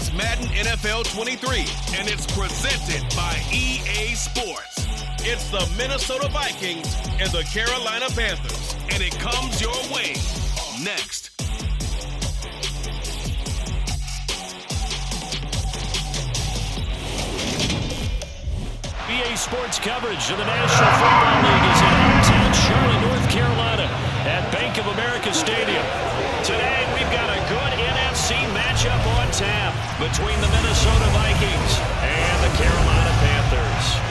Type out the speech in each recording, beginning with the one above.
It's Madden NFL 23, and it's presented by EA Sports. It's the Minnesota Vikings and the Carolina Panthers, and it comes your way next. EA Sports coverage of the National Football League is in hometown Charlotte, North Carolina at Bank of America Stadium. Today, we've got a good NFC matchup on tap between the Minnesota Vikings and the Carolina Panthers.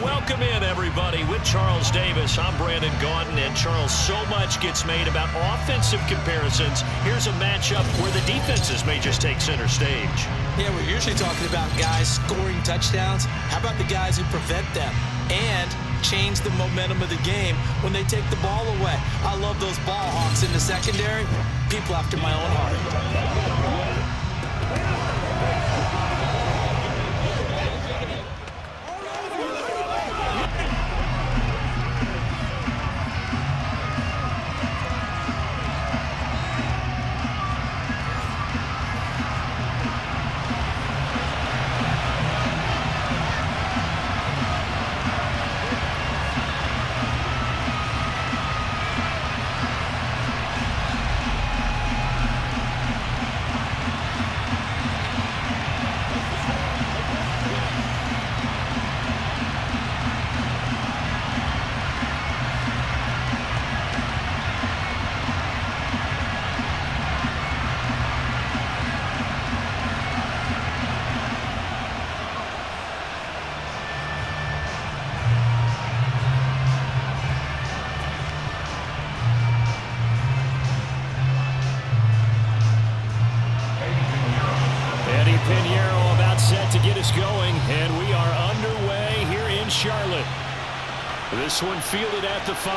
Welcome in, everybody. With Charles Davis, I'm Brandon Gaudin, and Charles, so much gets made about offensive comparisons. Here's a matchup where the defenses may just take center stage. Yeah, we're usually talking about guys scoring touchdowns. How about the guys who prevent them and change the momentum of the game when they take the ball away? I love those ball hawks in the secondary. People after my own heart. Going, and we are underway here in Charlotte. This one fielded at the 5.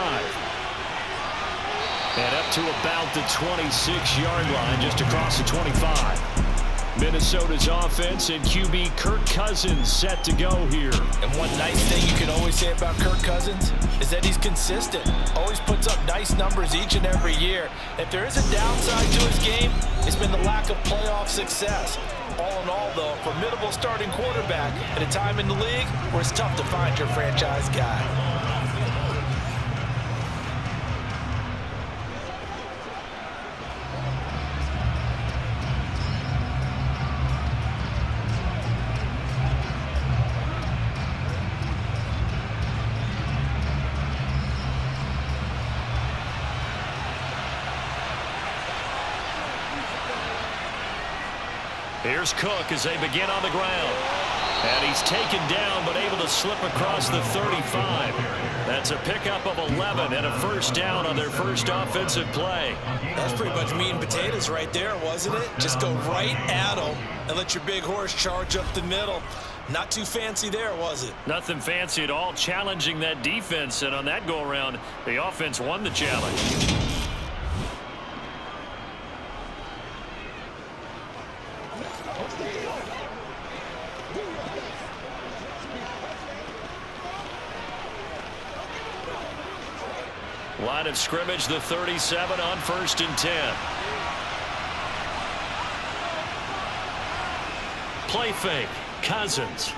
And up to about the 26-yard line, just across the 25. Minnesota's offense and QB Kirk Cousins set to go here. And one nice thing you can always say about Kirk Cousins is that he's consistent. Always puts up nice numbers each and every year. If there is a downside to his game, it's been the lack of playoff success. All in all, though, formidable starting quarterback at a time in the league where it's tough to find your franchise guy. Here's Cook as they begin on the ground. And he's taken down, but able to slip across the 35. That's a pickup of 11 and a first down on their first offensive play. That's pretty much meat and potatoes right there, wasn't it? Just go right at them and let your big horse charge up the middle. Not too fancy there, was it? Nothing fancy at all, challenging that defense. And on that go-around, the offense won the challenge. Line of scrimmage, the 37 on 1st and 10. Play fake, Cousins.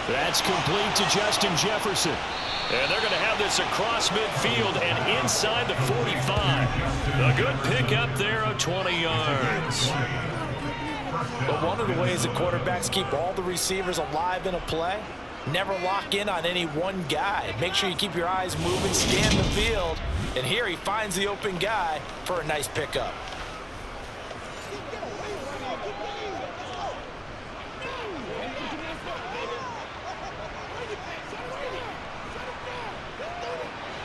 That's complete to Justin Jefferson. And they're going to have this across midfield and inside the 45. A good pickup there of 20 yards. But one of the ways that quarterbacks keep all the receivers alive in a play, never lock in on any one guy. Make sure you keep your eyes moving, scan the field. And here he finds the open guy for a nice pickup.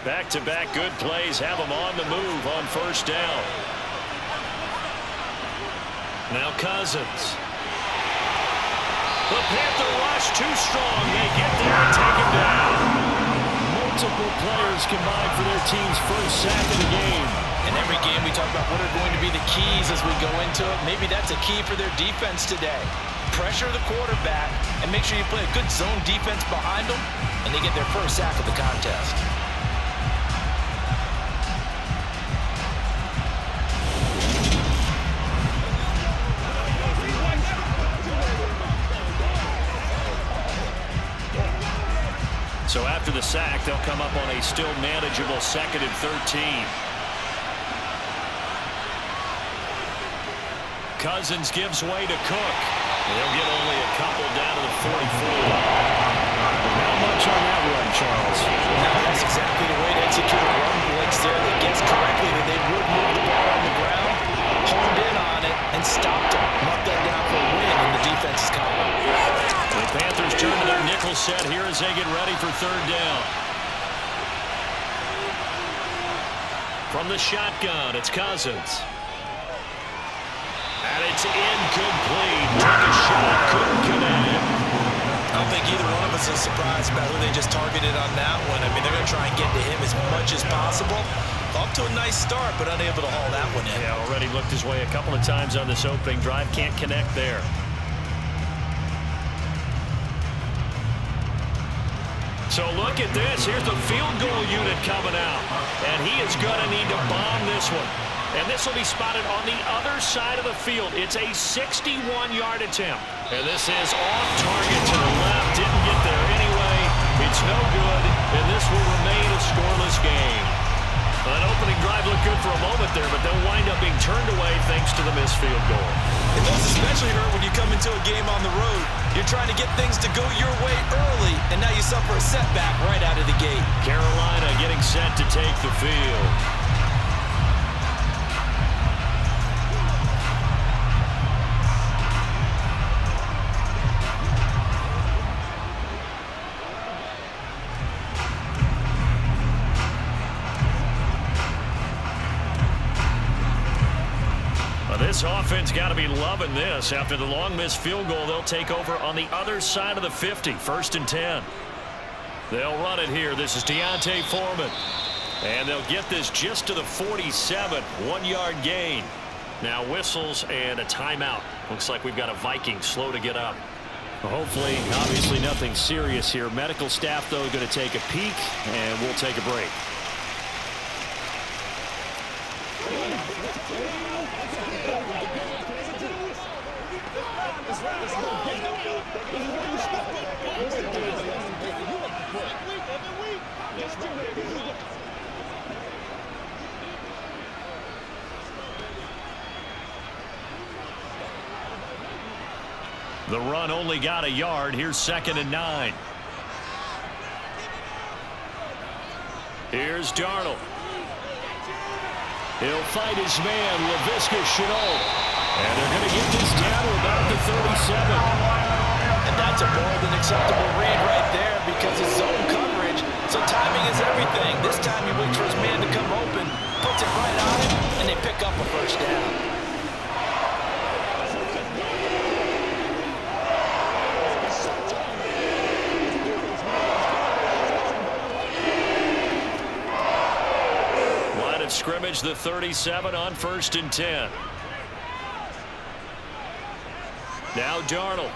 Back-to-back good plays have them on the move on first down. Now Cousins. The Panther rush too strong. They get there and take him down. Multiple players combined for their team's first sack of the game. In every game we talk about what are going to be the keys as we go into it. Maybe that's a key for their defense today. pressure the quarterback and make sure you play a good zone defense behind them, and they get their first sack of the contest. So after the sack, they'll come up on a still manageable 2nd and 13. Cousins gives way to Cook. They'll get only a couple down to the 44. Not much on that run, Charles. No, that's exactly the way to execute a run blitz there that gets correctly that they would move the ball on the ground, honed in on it, and stopped them. Mark that down for a win in the defense's column. The Panthers turn to their nickel set here as they get ready for 3rd down. From the shotgun, it's Cousins. And it's incomplete. Took a shot, couldn't connect. I don't think either one of us is surprised about who they just targeted on that one. I mean, they're going to try and get to him as much as possible. Off to a nice start, but unable to haul that one in. Yeah, already looked his way a couple of times on this opening drive. Can't connect there. So look at this. Here's the field goal unit coming out. And he is going to need to bomb this one. And this will be spotted on the other side of the field. It's a 61-yard attempt. And this is off target to the left. Didn't get there anyway. It's no good. And this will remain a scoreless game. That opening drive looked good for a moment there, but they'll wind up being turned away thanks to the missed field goal. It does especially hurt when you come into a game on the road. You're trying to get things to go your way early, and now you suffer a setback right out of the gate. Carolina getting set to take the field. This offense got to be loving this. After the long missed field goal, they'll take over on the other side of the 50, 1st and 10. They'll run it here. This is Deontay Foreman. And they'll get this just to the 47, 1-yard gain. Now whistles and a timeout. Looks like we've got a Viking slow to get up. Well, hopefully, obviously nothing serious here. Medical staff, though, going to take a peek, and we'll take a break. The run only got a yard. Here's 2nd and 9. Here's Darnold. He'll fight his man, Laviska Shenault. And they're going to get this down to about the 37. And that's a more than acceptable read right there because it's zone coverage. So timing is everything. This time he waits for his man to come open, puts it right on him, and they pick up a 1st down. Scrimmage, the 37 on 1st and 10. Now Darnold.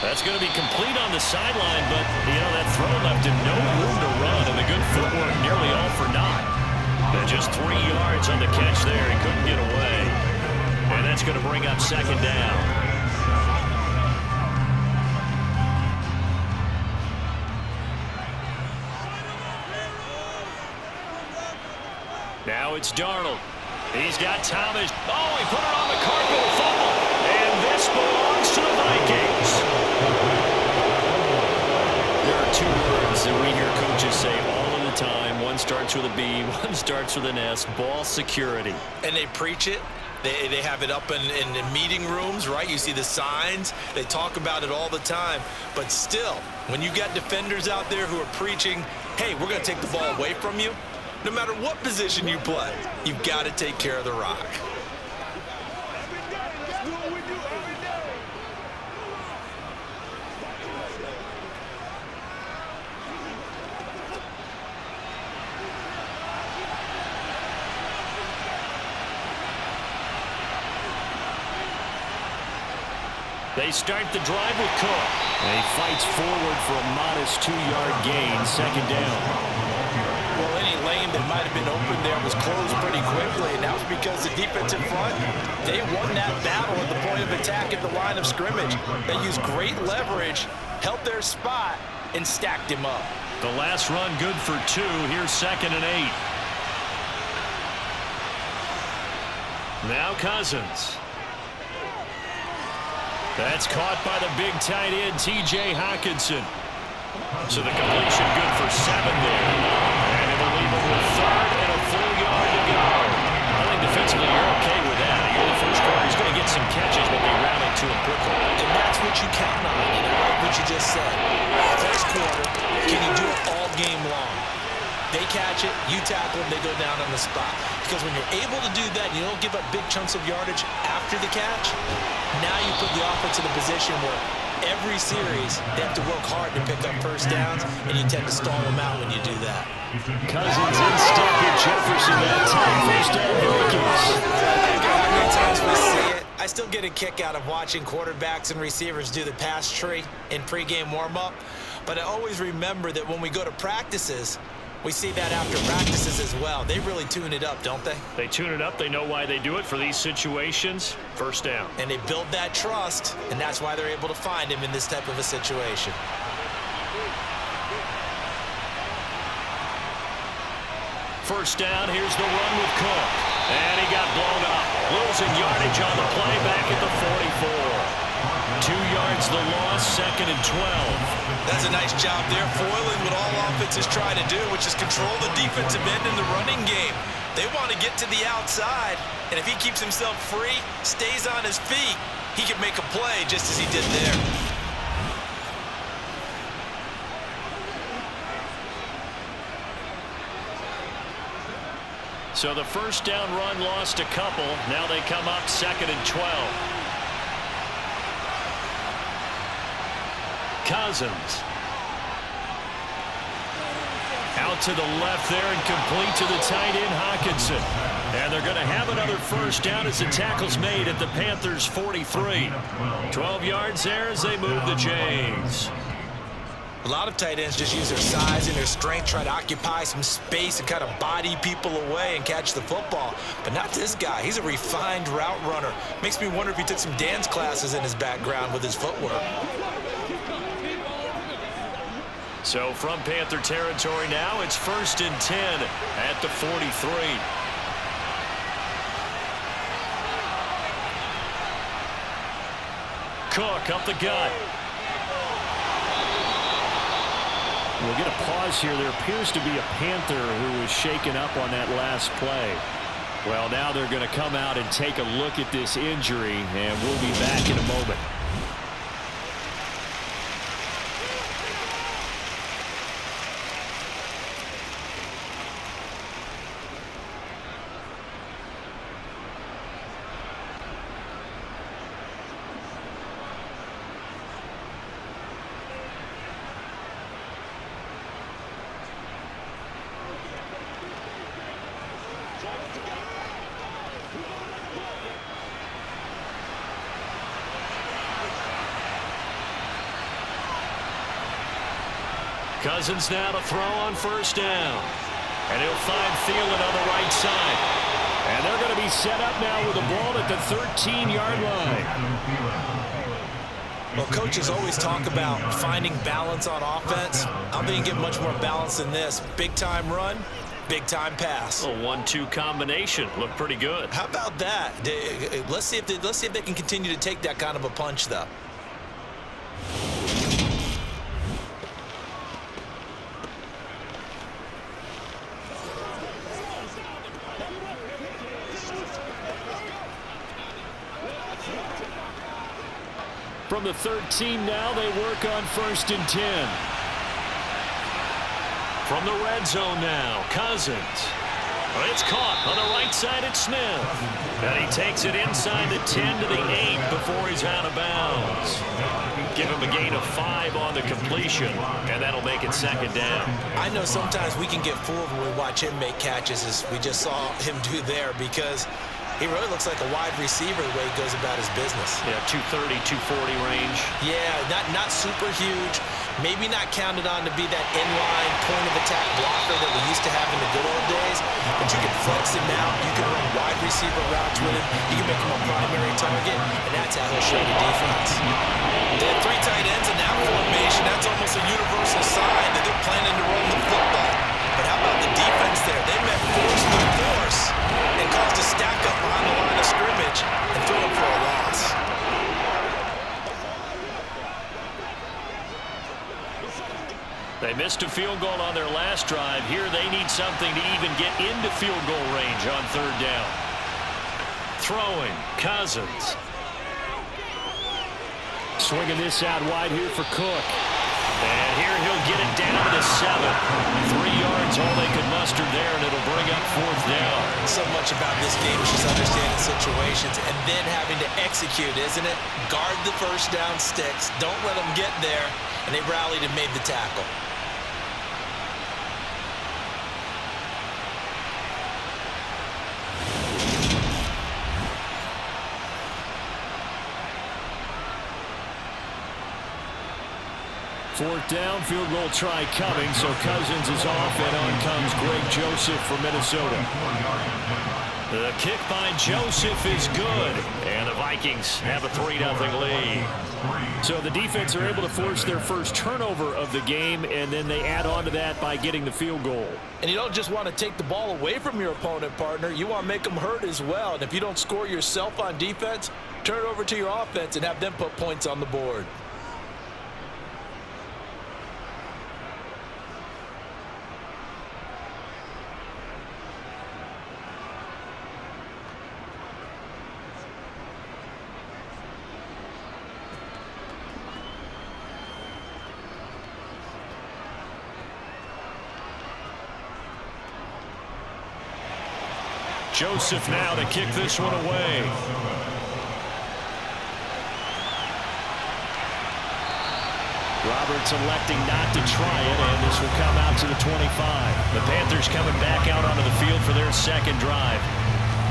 That's going to be complete on the sideline, but, you know, that throw left him no room to run, and the good footwork nearly all for naught. And just 3 yards on the catch there. He couldn't get away. And that's going to bring up 2nd down. Now it's Darnold. He's got Thomas. Oh, he put it on the carpet, fumble. And this belongs to the Vikings. There are 2 words that we hear coaches say all of the time. One starts with a B, one starts with an S. Ball security. And they preach it. They have it up in meeting rooms, right? You see the signs. They talk about it all the time. But still, when you got defenders out there who are preaching, hey, we're going to take the ball away from you, no matter what position you play, you've got to take care of the rock. They start the drive with Cook. And he fights forward for a modest 2-yard gain, second down. Well, any lane that might have been open there was closed pretty quickly, and that was because the defensive front, they won that battle at the point of attack at the line of scrimmage. They used great leverage, held their spot, and stacked him up. The last run good for 2. Here's 2nd and 8. Now Cousins. That's caught by the big tight end, T.J. Hockenson. So the completion good for 7 there. And it'll leave him with 3rd and a full yard to go. I think defensively you're okay with that. You're the first quarter. He's going to get some catches, but they rally to him quickly. And that's what you count on, and I like what you just said. First quarter, can you do it all game long? They catch it, you tackle them, they go down on the spot. Because when you're able to do that, you don't give up big chunks of yardage after the catch. Now you put the offense in a position where every series they have to work hard to pick up first downs, and you tend to stall them out when you do that. Cousins in step with Jefferson that time. First down, Vikings. How many times we see it? I still get a kick out of watching quarterbacks and receivers do the pass tree in pregame warm-up, but I always remember that when we go to practices, we see that after practices as well. They really tune it up, don't they? They tune it up. They know why they do it for these situations. First down. And they build that trust, and that's why they're able to find him in this type of a situation. First down, here's the run with Cook. And he got blown up. Losing yardage on the play back at the 44. 2 yards the loss, 2nd and 12. That's a nice job there, foiling what all offenses try to do, which is control the defensive end in the running game. They want to get to the outside, and if he keeps himself free, stays on his feet, he can make a play just as he did there. So the first down run lost a couple. Now they come up 2nd and 12. Cousins. Out to the left there and complete to the tight end, Hockenson. And they're going to have another first down as the tackle's made at the Panthers' 43. 12 yards there as they move the chains. A lot of tight ends just use their size and their strength, try to occupy some space and kind of body people away and catch the football. But not this guy. He's a refined route runner. Makes me wonder if he took some dance classes in his background with his footwork. So from Panther territory now, it's 1st and 10 at the 43. Cook up the gut. We'll get a pause here. There appears to be a Panther who was shaken up on that last play. Well, now they're going to come out and take a look at this injury, and we'll be back in a moment. Cousins now to throw on first down. And he'll find Thielen on the right side. And they're going to be set up now with the ball at the 13-yard line. Well, coaches always talk about finding balance on offense. I'm going to get much more balance than this. Big-time run, big-time pass. A 1-2 combination. Looked pretty good. How about that? Let's see if they can continue to take that kind of a punch, though. From the 13 now, they work on 1st and 10. From the red zone now, Cousins. It's caught on the right side at Smith. And he takes it inside the 10 to the 8 before he's out of bounds. Give him a gain of 5 on the completion, and that'll make it 2nd down. I know sometimes we can get fooled when we watch him make catches, as we just saw him do there, because He really looks like a wide receiver the way he goes about his business. Yeah, 230, 240 range. Yeah, not super huge. Maybe not counted on to be that inline point-of-attack blocker that we used to have in the good old days. But you can flex him out. You can run wide receiver routes with him. You can make him a primary target, and that's how he'll show the defense. They have 3 tight ends in that formation. That's almost a universal sign that they're planning to run the football. But how about the defense there? They met force with force and caused a stack up behind the line of scrimmage and threw him for a loss. They missed a field goal on their last drive. Here they need something to even get into field goal range on 3rd down. Throwing, Cousins. Swinging this out wide here for Cook. And here he'll get it down to 7. 3 yards, all they could muster there, and it'll bring up 4th down. So much about this game is just understanding situations and then having to execute, isn't it? Guard the first down sticks. Don't let them get there. And they rallied and made the tackle. Fourth down, field goal try coming, so Cousins is off, and on comes Greg Joseph from Minnesota. The kick by Joseph is good, and the Vikings have a 3-0 lead. So the defense are able to force their first turnover of the game, and then they add on to that by getting the field goal. And you don't just want to take the ball away from your opponent, partner. You want to make them hurt as well. And if you don't score yourself on defense, turn it over to your offense and have them put points on the board. Joseph now to kick this one away. Roberts electing not to try it, and this will come out to the 25. The Panthers coming back out onto the field for their second drive.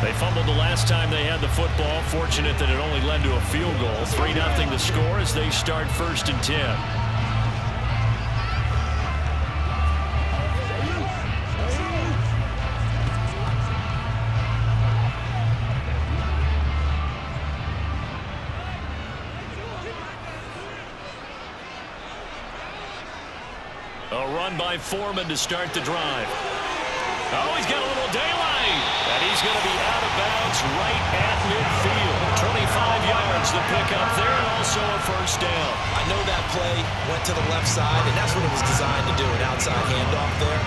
They fumbled the last time they had the football. Fortunate that it only led to a field goal. 3-0 the score as they start 1st and 10. A run by Foreman to start the drive. Oh, he's got a little daylight. And he's going to be out of bounds right at midfield. 25 yards the pickup there, and also a 1st down. I know that play went to the left side, and that's what it was designed to do, an outside handoff there.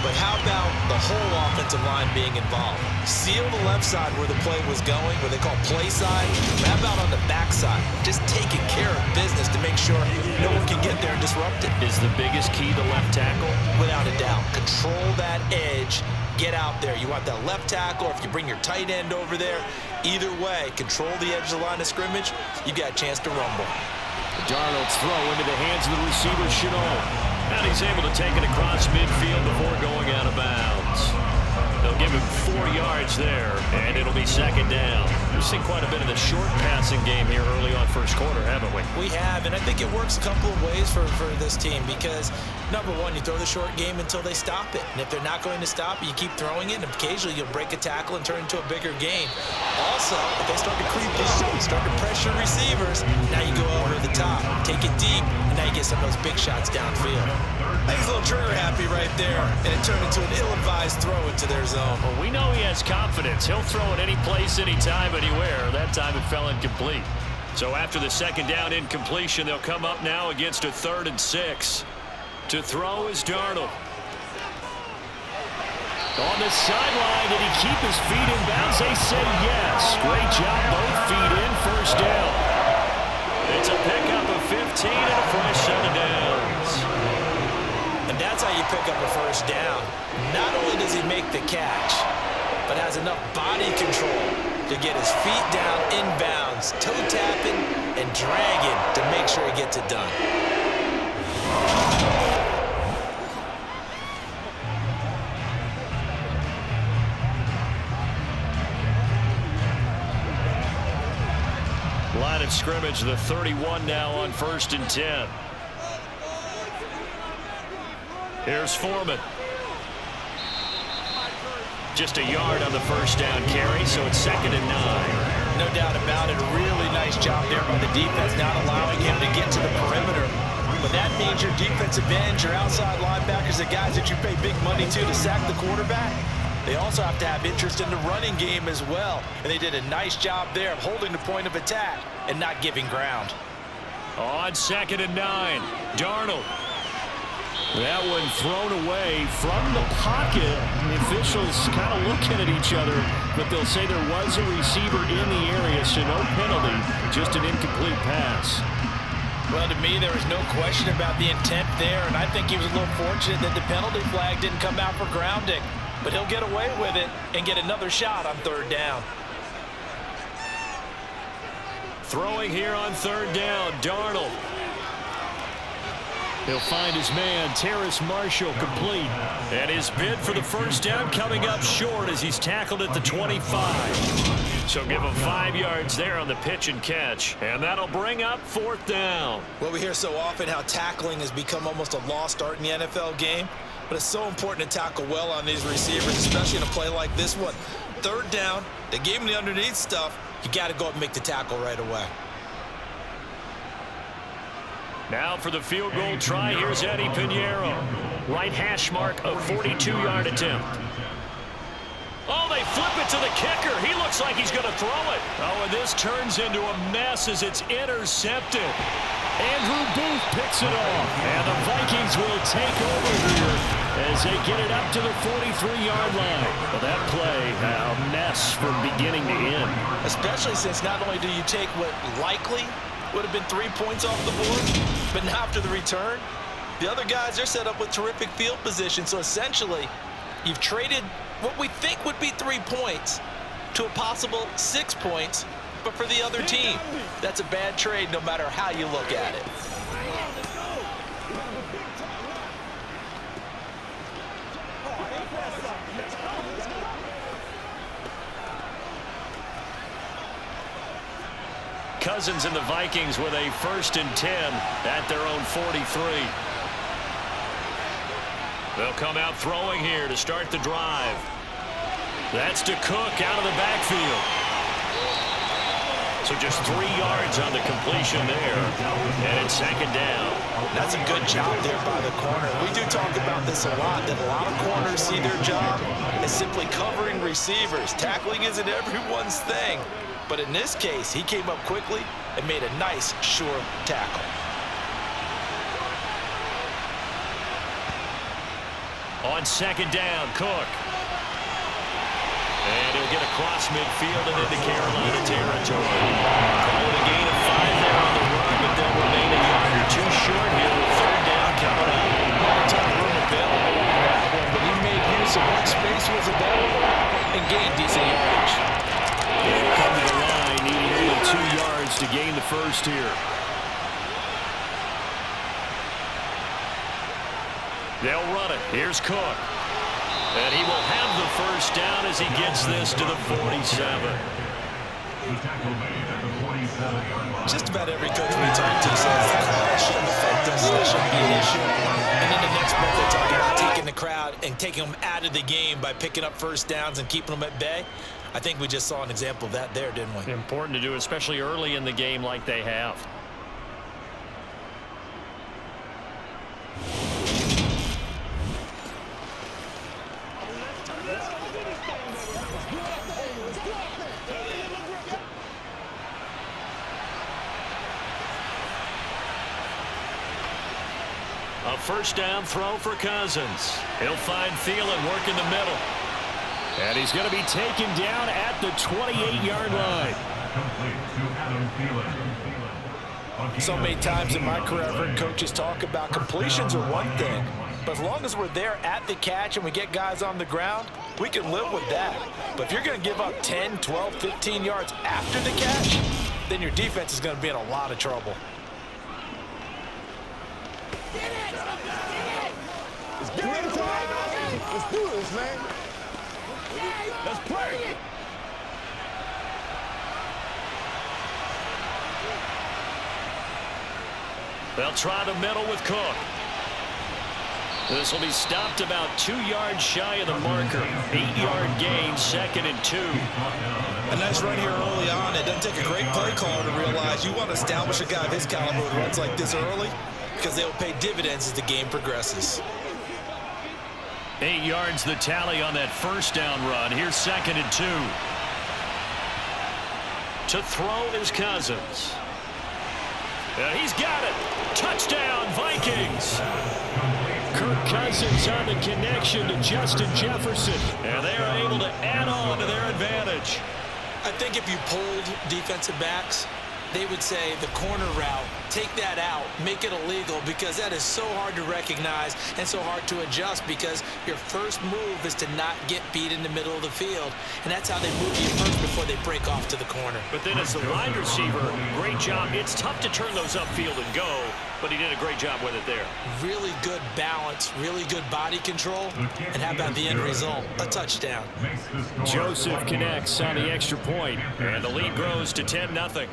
But how about the whole offensive line being involved? Seal the left side where the play was going, where they call play side. But how about on the back side? Just taking care of business to make sure no one can get there and disrupt it. Is the biggest key the left tackle? Without a doubt. Control that edge. Get out there. You want that left tackle, or if you bring your tight end over there, either way, control the edge of the line of scrimmage, you got a chance to rumble. Darnold's throw into the hands of the receiver, Chenault. And he's able to take it across midfield before going out of bounds. They'll give him 4 yards there, and it'll be 2nd down. We've seen quite a bit of the short passing game here early on 1st quarter, haven't we? We have, and I think it works a couple of ways for this team because, number one, you throw the short game until they stop it. And if they're not going to stop it, you keep throwing it, and occasionally you'll break a tackle and turn it into a bigger game. Also, if they start to creep in, start to pressure receivers, now you go over the top, take it deep, and now you get some of those big shots downfield. I think he's a little trigger happy right there, and it turned into an ill-advised throw into their zone. Well, we know he has confidence. He'll throw it any place, anytime, anywhere. That time it fell incomplete. So after the 2nd down incompletion, they'll come up now against a 3rd and 6. To throw is Darnold. On the sideline, did he keep his feet in bounds? They say yes. Great job, both feet in, 1st down. It's a pickup of 15 and a fresh set of downs. And that's how you pick up a 1st down. Not only does he make the catch, but has enough body control to get his feet down inbounds, toe tapping and dragging to make sure he gets it done. line of scrimmage, the 31 now on 1st and 10. Here's Foreman. Just a yard on the first down carry, so it's 2nd and 9. No doubt about it. A really nice job there by the defense, not allowing him to get to the perimeter. But that means your defensive ends, your outside linebackers, the guys that you pay big money to sack the quarterback, they also have to have interest in the running game as well. And they did a nice job there of holding the point of attack and not giving ground. On 2nd and 9, Darnold. That one thrown away from the pocket. The officials kind of looking at each other, but they'll say there was a receiver in the area, so no penalty, just an incomplete pass. Well, to me, there was no question about the intent there, and I think he was a little fortunate that the penalty flag didn't come out for grounding. But he'll get away with it and get another shot on 3rd down. Throwing here on 3rd down, Darnold. He'll find his man, Terrace Marshall, complete. And his bid for the first down coming up short as he's tackled at the 25. So give him 5 yards there on the pitch and catch. And that'll bring up 4th down. Well, we hear so often how tackling has become almost a lost art in the NFL game. But it's so important to tackle well on these receivers, especially in a play like this one. 3rd down, they gave him the underneath stuff. You got to go up and make the tackle right away. Now for the field goal try, here's Eddie Pinheiro. Right hash mark, a 42-yard attempt. Oh, they flip it to the kicker. He looks like he's going to throw it. Oh, and this turns into a mess as it's intercepted. Andrew Booth picks it off. And the Vikings will take over here as they get it up to the 43-yard line. Well, that play, a mess from beginning to end. Especially since not only do you take what likely would have been 3 points off the board, but now after the return, the other guys are set up with terrific field position. So essentially, you've traded what we think would be 3 points to a possible 6 points, but for the other team. That's a bad trade no matter how you look at it. Cousins and the Vikings with a 1st and 10 at their own 43. They'll come out throwing here to start the drive. That's to Cook out of the backfield. So just 3 yards on the completion there. And it's 2nd down. That's a good job there by the corner. We do talk about this a lot, that a lot of corners see their job as simply covering receivers. Tackling isn't everyone's thing. But in this case, he came up quickly and made a nice, sure tackle. On 2nd down, Cook. And he'll get across midfield and into Carolina territory. Call it a gain of 5 there on the run, but they'll remain a yard or 2 short here with 3rd down coming up. Not a ton of room available on that one, but he made use of what space was available and gained decent yardage. And come to the line, needing only 2 yards to gain the first here. They'll run it. Here's Cook. And he will have the first down as he gets this to the 47. Just about every coach we talk to says the crowd shouldn't affect us, that shouldn't be an issue. And then the next month they're talking about taking the crowd and taking them out of the game by picking up first downs and keeping them at bay. I think we just saw an example of that there, didn't we? Important to do, especially early in the game like they have. A first down throw for Cousins. He'll find Thielen working the middle. And he's going to be taken down at the 28-yard line. So many times in my career, I've heard coaches talk about completions are one thing, but as long as we're there at the catch and we get guys on the ground, we can live with that. But if you're going to give up 10, 12, 15 yards after the catch, then your defense is going to be in a lot of trouble. It's game time. Let's do this, man. Let's play. They'll try the middle with Cook. This will be stopped about 2 yards shy of the marker. 8-yard gain, 2nd and 2. A nice run here early on. It doesn't take a great play caller to realize you want to establish a guy of his caliber who runs like this early because they'll pay dividends as the game progresses. 8 yards the tally on that first down run. Here's 2nd and 2. To throw is Cousins. And he's got it. Touchdown, Vikings. Kirk Cousins on the connection to Justin Jefferson. And they are able to add on to their advantage. I think if you pulled defensive backs, they would say the corner route, take that out, make it illegal, because that is so hard to recognize and so hard to adjust because your first move is to not get beat in the middle of the field. And that's how they move you first before they break off to the corner. But then as the wide receiver, great job. It's tough to turn those upfield and go, but he did a great job with it there. Really good balance, really good body control. And how about the end result? A touchdown. Joseph connects on the extra point, and the lead grows to 10-0.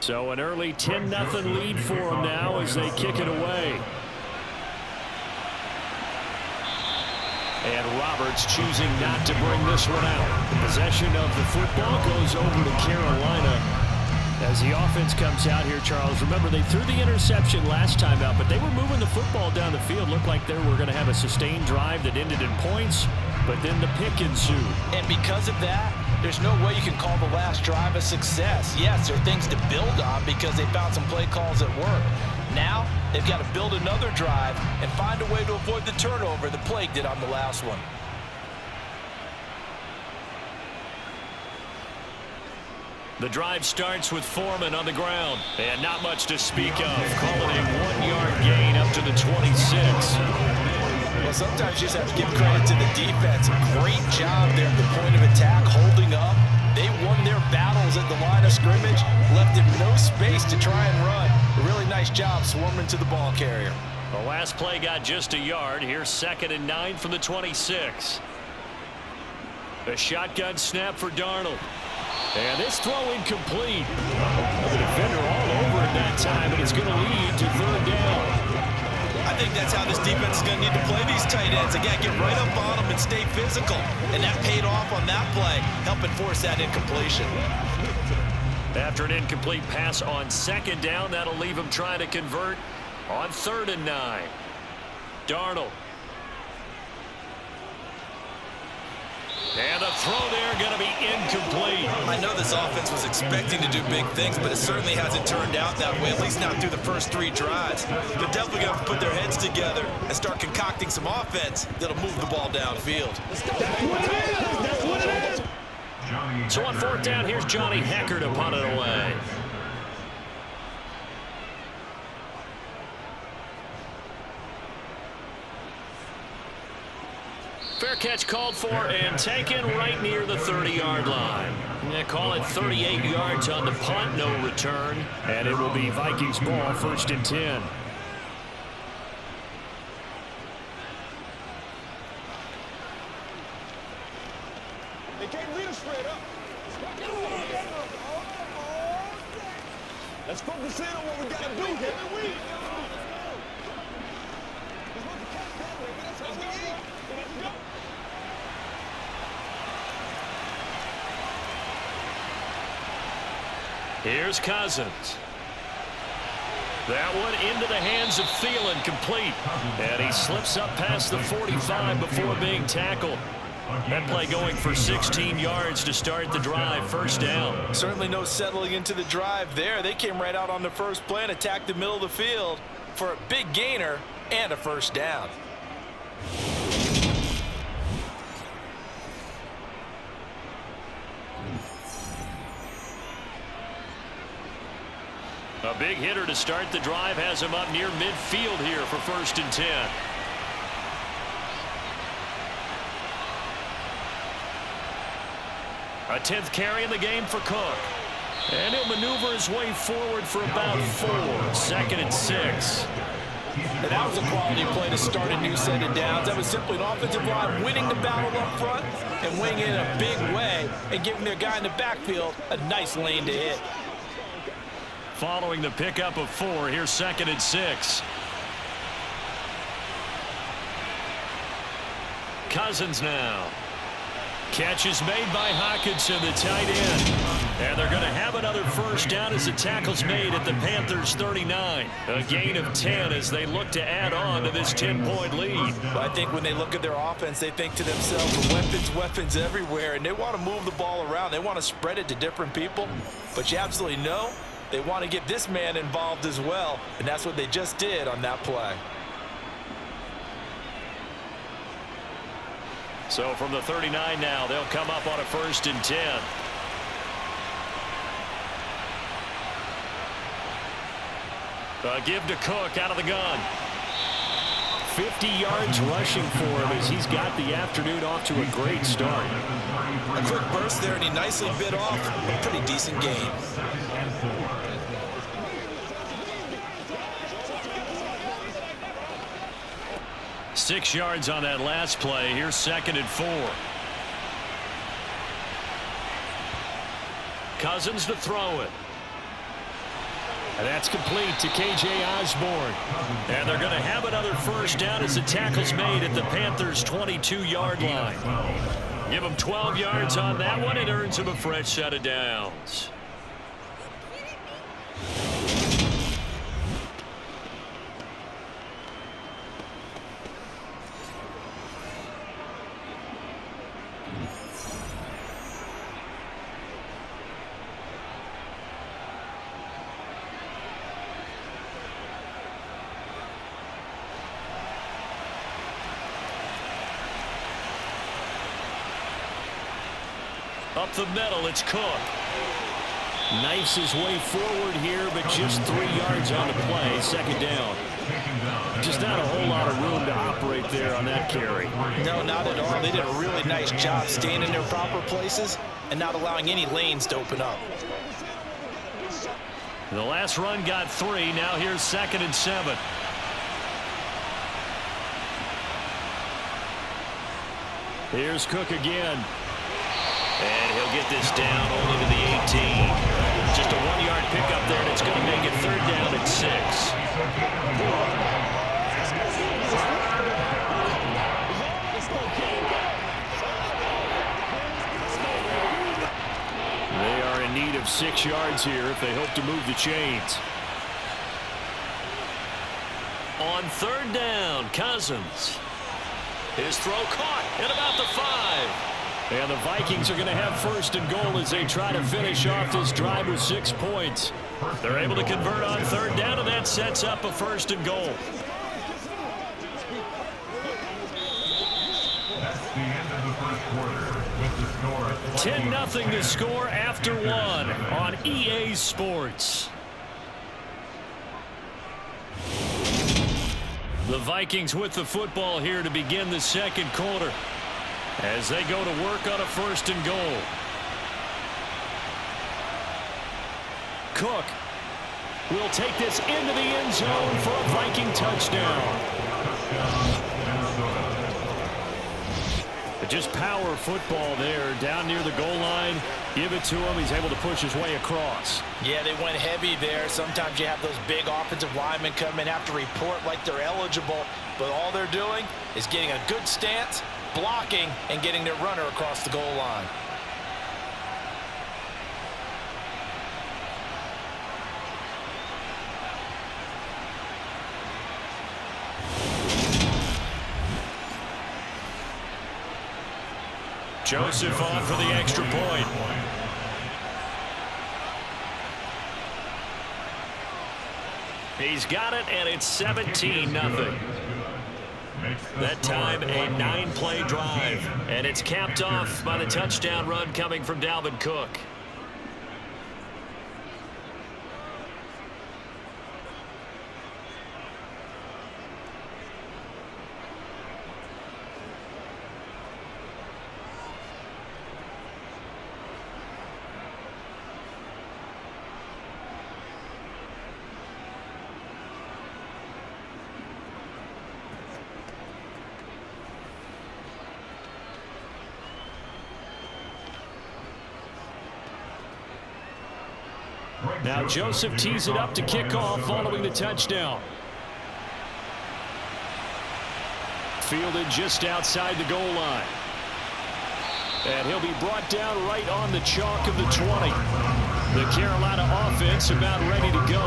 So an early 10-0 lead for them now as they kick it away. And Roberts choosing not to bring this one out. Possession of the football goes over to Carolina. As the offense comes out here, Charles, remember they threw the interception last time out, but they were moving the football down the field. Looked like they were going to have a sustained drive that ended in points, but then the pick ensued. And because of that, there's no way you can call the last drive a success. Yes, there are things to build on because they found some play calls that work. Now, they've got to build another drive and find a way to avoid the turnover the Plague did on the last one. The drive starts with Foreman on the ground. And not much to speak of. Calling a 1-yard gain up to the 26. Well, sometimes you just have to give credit to the defense. Great job there at the point of attack, holding up. They won their battles at the line of scrimmage, left him no space to try and run. A really nice job swarming to the ball carrier. The last play got just a yard. Here's 2nd and 9 from the 26. A shotgun snap for Darnold. And this throw incomplete. The defender all over it that time, and it's going to lead to 3rd down. I think that's how this defense is going to need to play these tight ends. Again, get right up on them and stay physical. And that paid off on that play, helping force that incompletion. After an incomplete pass on 2nd down, that'll leave him trying to convert on 3rd and 9. Darnold. And the throw there going to be incomplete. I know this offense was expecting to do big things, but it certainly hasn't turned out that way, at least not through the first 3 drives. They're definitely going to have to put their heads together and start concocting some offense that'll move the ball downfield. That's what it is. So on 4th down, here's Johnny Hecker to punt it away. Fair catch called for and taken right near the 30-yard line. They call it 38 yards on the punt, no return. And it will be Vikings ball, 1st and 10. They can't lead us straight up. Let's focus in on what we got to do here. Here's Cousins. That one into the hands of Thielen, complete. And he slips up past the 45 before being tackled. That play going for 16 yards to start the drive, 1st down. Certainly no settling into the drive there. They came right out on the first play and attacked the middle of the field for a big gainer and a 1st down. A big hitter to start the drive has him up near midfield here for 1st and 10. A 10th carry in the game for Cook. And he'll maneuver his way forward for about 4. 2nd and 6. And that was a quality play to start a new set of downs. That was simply an offensive line winning the battle up front and winning it in a big way and giving their guy in the backfield a nice lane to hit. Following the pickup of 4, here's 2nd and 6. Cousins now. Catch is made by Hockenson, the tight end. And they're going to have another 1st down as the tackle's made at the Panthers' 39. A gain of 10 as they look to add on to this 10-point lead. I think when they look at their offense, they think to themselves, weapons everywhere, and they want to move the ball around. They want to spread it to different people. But you absolutely know they want to get this man involved as well, and that's what they just did on that play. So from the 39 now, they'll come up on a 1st and 10. A give to Cook out of the gun. 50 yards rushing for him as he's got the afternoon off to a great start. A quick burst there, and he nicely bit off a pretty decent gain. Six yards on that last play. Here's 2nd and 4. Cousins to throw it. And that's complete to K.J. Osborne. And they're going to have another 1st down as the tackle's made at the Panthers' 22-yard line. Give them 12 yards on that one. It earns them a fresh set of downs. Up the middle, it's Cook. Knifes his way forward here, but just 3 yards on the play. 2nd down. Just not a whole lot of room to operate there on that carry. No, not at all. They did a really nice job staying in their proper places and not allowing any lanes to open up. The last run got 3. Now here's 2nd and 7. Here's Cook again. And he'll get this down only to the 18. Just a 1-yard pickup there, and it's going to make it 3rd down and 6. They are in need of 6 yards here if they hope to move the chains. On 3rd down, Cousins. His throw caught at about the 5. And the Vikings are going to have 1st and goal as they try to finish off this drive with 6 points. They're able to convert on 3rd down, and that sets up a 1st and goal. That's the end of the 1st quarter with the score 10-0 to score after 1 on EA Sports. The Vikings with the football here to begin the 2nd quarter, as they go to work on a 1st and goal. Cook will take this into the end zone for a Viking touchdown. Just power football there down near the goal line. Give it to him. He's able to push his way across. Yeah, they went heavy there. Sometimes you have those big offensive linemen come in, have to report like they're eligible, but all they're doing is getting a good stance, blocking, and getting their runner across the goal line. Joseph on for the extra point. He's got it, and it's 17-0. That time, a 9-play drive, and it's capped off by the touchdown run coming from Dalvin Cook. Now Joseph tees it up to kick off following the touchdown. Fielded just outside the goal line. And he'll be brought down right on the chalk of the 20. The Carolina offense about ready to go.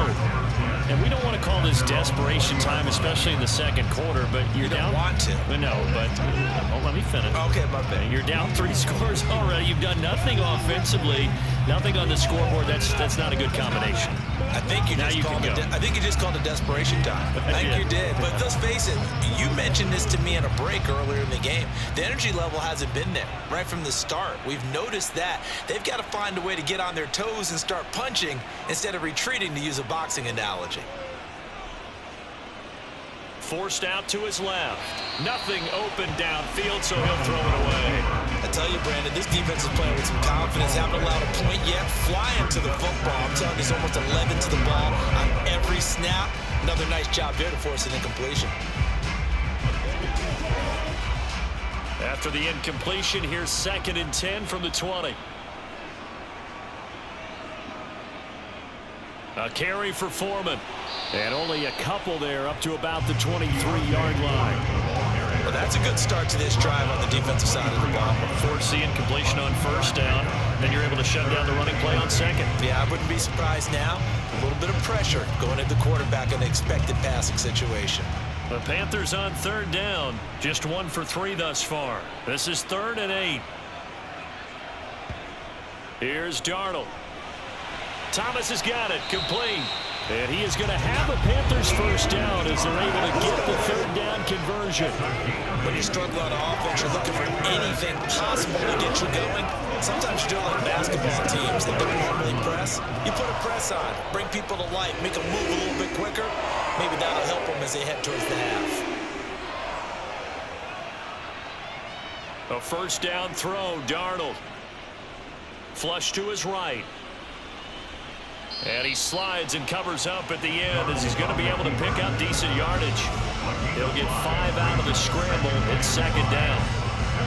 And we don't want to call this desperation time, especially in the second quarter, but you're down. You don't want to. No, but let me finish. Okay, my bad. You're down 3 scores already. You've done nothing offensively, nothing on the scoreboard. That's not a good combination. I think you just called it desperation time. I think you did. But let's face it, you mentioned this to me in a break earlier in the game. The energy level hasn't been there right from the start. We've noticed that. They've got to find a way to get on their toes and start punching instead of retreating, to use a boxing analogy. Forced out to his left. Nothing open downfield, so he'll throw it away. I tell you, Brandon, this defense is playing with some confidence. Haven't allowed a point yet. Flying to the football. I'm telling you, it's almost 11 to the ball on every snap. Another nice job there to force an incompletion. After the incompletion, here's 2nd and 10 from the 20. A carry for Foreman. And only a couple there up to about the 23-yard line. Well, that's a good start to this drive on the defensive side of the ball. Force the incompletion on 1st down. Then you're able to shut down the running play on 2nd. Yeah, I wouldn't be surprised now. A little bit of pressure going at the quarterback in an expected passing situation. The Panthers on 3rd down. Just 1 for 3 thus far. This is 3rd and 8. Here's Darnold. Thomas has got it. Complete. And he is going to have a Panthers 1st down as they're able to get the 3rd down conversion. When you struggle on offense, you're looking for anything possible to get you going. Sometimes you do it like basketball teams that don't normally press. You put a press on, bring people to life, make them move a little bit quicker. Maybe that'll help them as they head towards the half. A 1st down throw, Darnold. Flush to his right. And he slides and covers up at the end as he's going to be able to pick up decent yardage. He'll get 5 out of the scramble. It's 2nd down.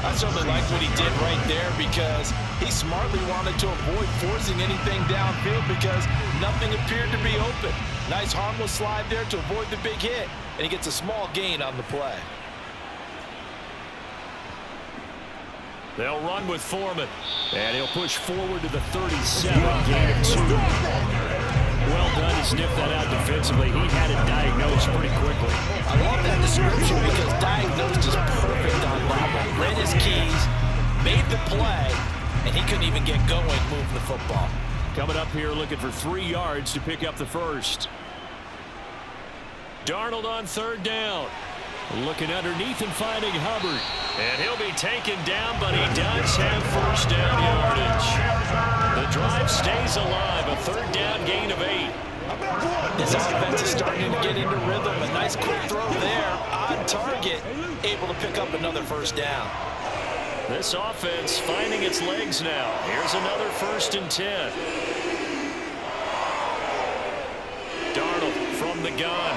I certainly like what he did right there because he smartly wanted to avoid forcing anything downfield because nothing appeared to be open. Nice harmless slide there to avoid the big hit, and he gets a small gain on the play. They'll run with Foreman, and he'll push forward to the 37, gain of 2. Well done to sniff that out defensively. He had it diagnosed pretty quickly. I love that description because diagnosed is perfect on that one. Read his keys, made the play, and he couldn't even get going moving the football. Coming up here looking for 3 yards to pick up the 1st. Darnold on 3rd down. Looking underneath and finding Hubbard. And he'll be taken down, but he does have 1st down yardage. The drive stays alive. A 3rd down gain of 8. This offense is starting to get into rhythm. A nice quick throw there. On target. Able to pick up another 1st down. This offense finding its legs now. Here's another 1st and 10. Darnold from the gun.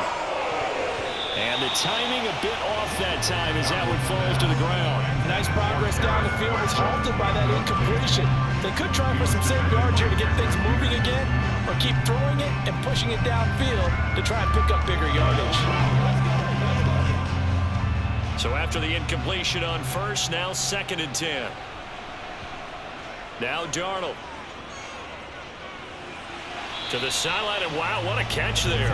And the timing a bit off that time as that one falls to the ground. Nice progress down the field was halted by that incompletion. They could try for some safe yards here to get things moving again, or keep throwing it and pushing it downfield to try and pick up bigger yardage. So after the incompletion on 1st, now 2nd and 10. Now Darnold. To the sideline, and wow, what a catch there.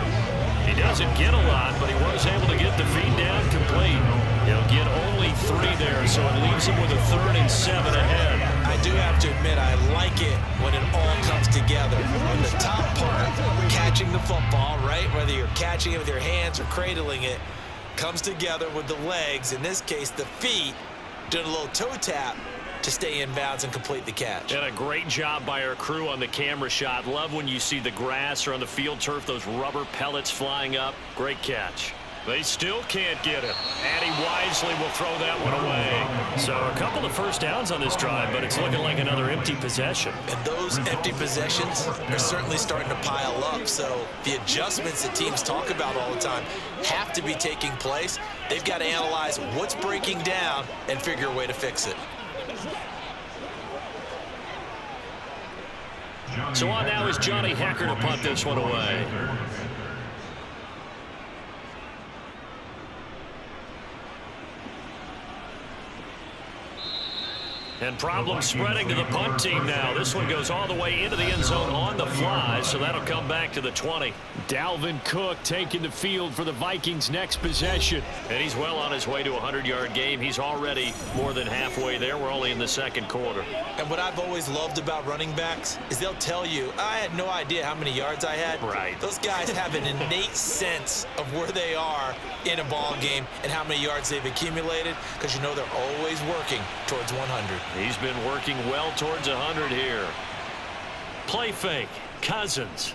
He doesn't get a lot, but he was able to get the feed down complete. He'll get only 3 there, so it leaves him with a 3rd and 7 ahead. I do have to admit, I like it when it all comes together. On the top part, catching the football, right? Whether you're catching it with your hands or cradling it, comes together with the legs, in this case the feet, doing a little toe tap to stay in bounds and complete the catch. And a great job by our crew on the camera shot. Love when you see the grass or on the field turf, those rubber pellets flying up. Great catch. They still can't get him. And he wisely will throw that one away. So a couple of 1st downs on this drive, but it's looking like another empty possession. And those empty possessions are certainly starting to pile up. So the adjustments that teams talk about all the time have to be taking place. They've got to analyze what's breaking down and figure a way to fix it. So on now is Johnny Hecker to punt this one away. And problem spreading to the punt team now. This one goes all the way into the end zone on the fly, so that'll come back to the 20. Dalvin Cook taking the field for the Vikings' next possession. And he's well on his way to a 100-yard game. He's already more than halfway there. We're only in the second quarter. And what I've always loved about running backs is they'll tell you, I had no idea how many yards I had. Right. Those guys have an innate sense of where they are in a ball game and how many yards they've accumulated, because you know they're always working towards 100. He's been working well towards 100 here. Play fake. Cousins.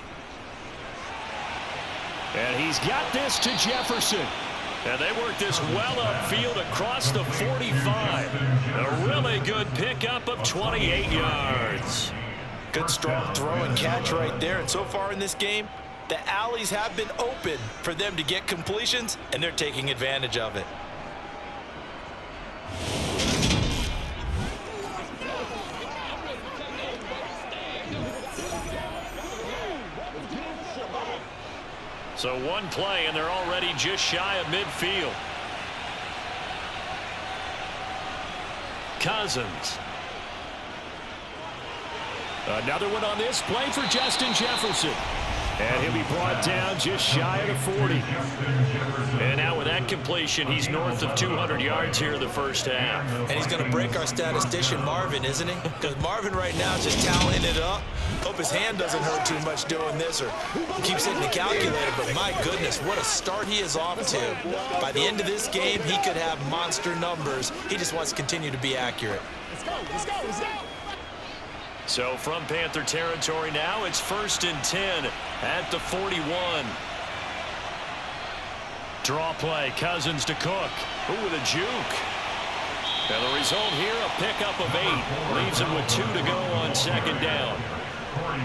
And he's got this to Jefferson. And they work this well upfield across the 45. A really good pickup of 28 yards. Good strong throw and catch right there. And so far in this game, the alleys have been open for them to get completions, and they're taking advantage of it. So one play, and they're already just shy of midfield. Cousins. Another one on this play for Justin Jefferson. And he'll be brought down just shy of the 40. And now with that completion, he's north of 200 yards here in the first half. And he's going to break our statistician Marvin, isn't he? Because Marvin right now is just tallying it up. Hope his hand doesn't hurt too much doing this, or he keeps hitting the calculator. But my goodness, what a start he is off to. By the end of this game, he could have monster numbers. He just wants to continue to be accurate. Let's go, let's go, let's go. So from Panther territory now, it's 1st and 10 at the 41. Draw play, Cousins to Cook. Ooh, with a juke. And the result here, a pickup of 8. Leaves him with 2 to go on second down.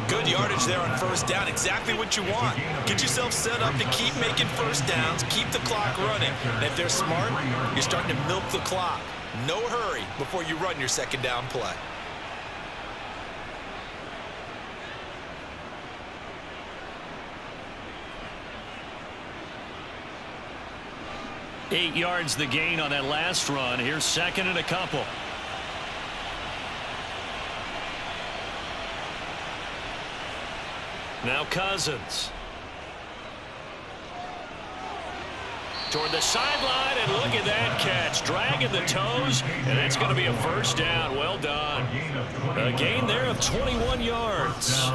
Good yardage there on first down. Exactly what you want. Get yourself set up to keep making first downs, keep the clock running. And if they're smart, you're starting to milk the clock. No hurry before you run your second down play. Eight yards the gain on that last run. Here's second and a couple. Now Cousins. Toward the sideline, and look at that catch. Dragging the toes, and that's going to be a first down. Well done. A gain there of 21 yards.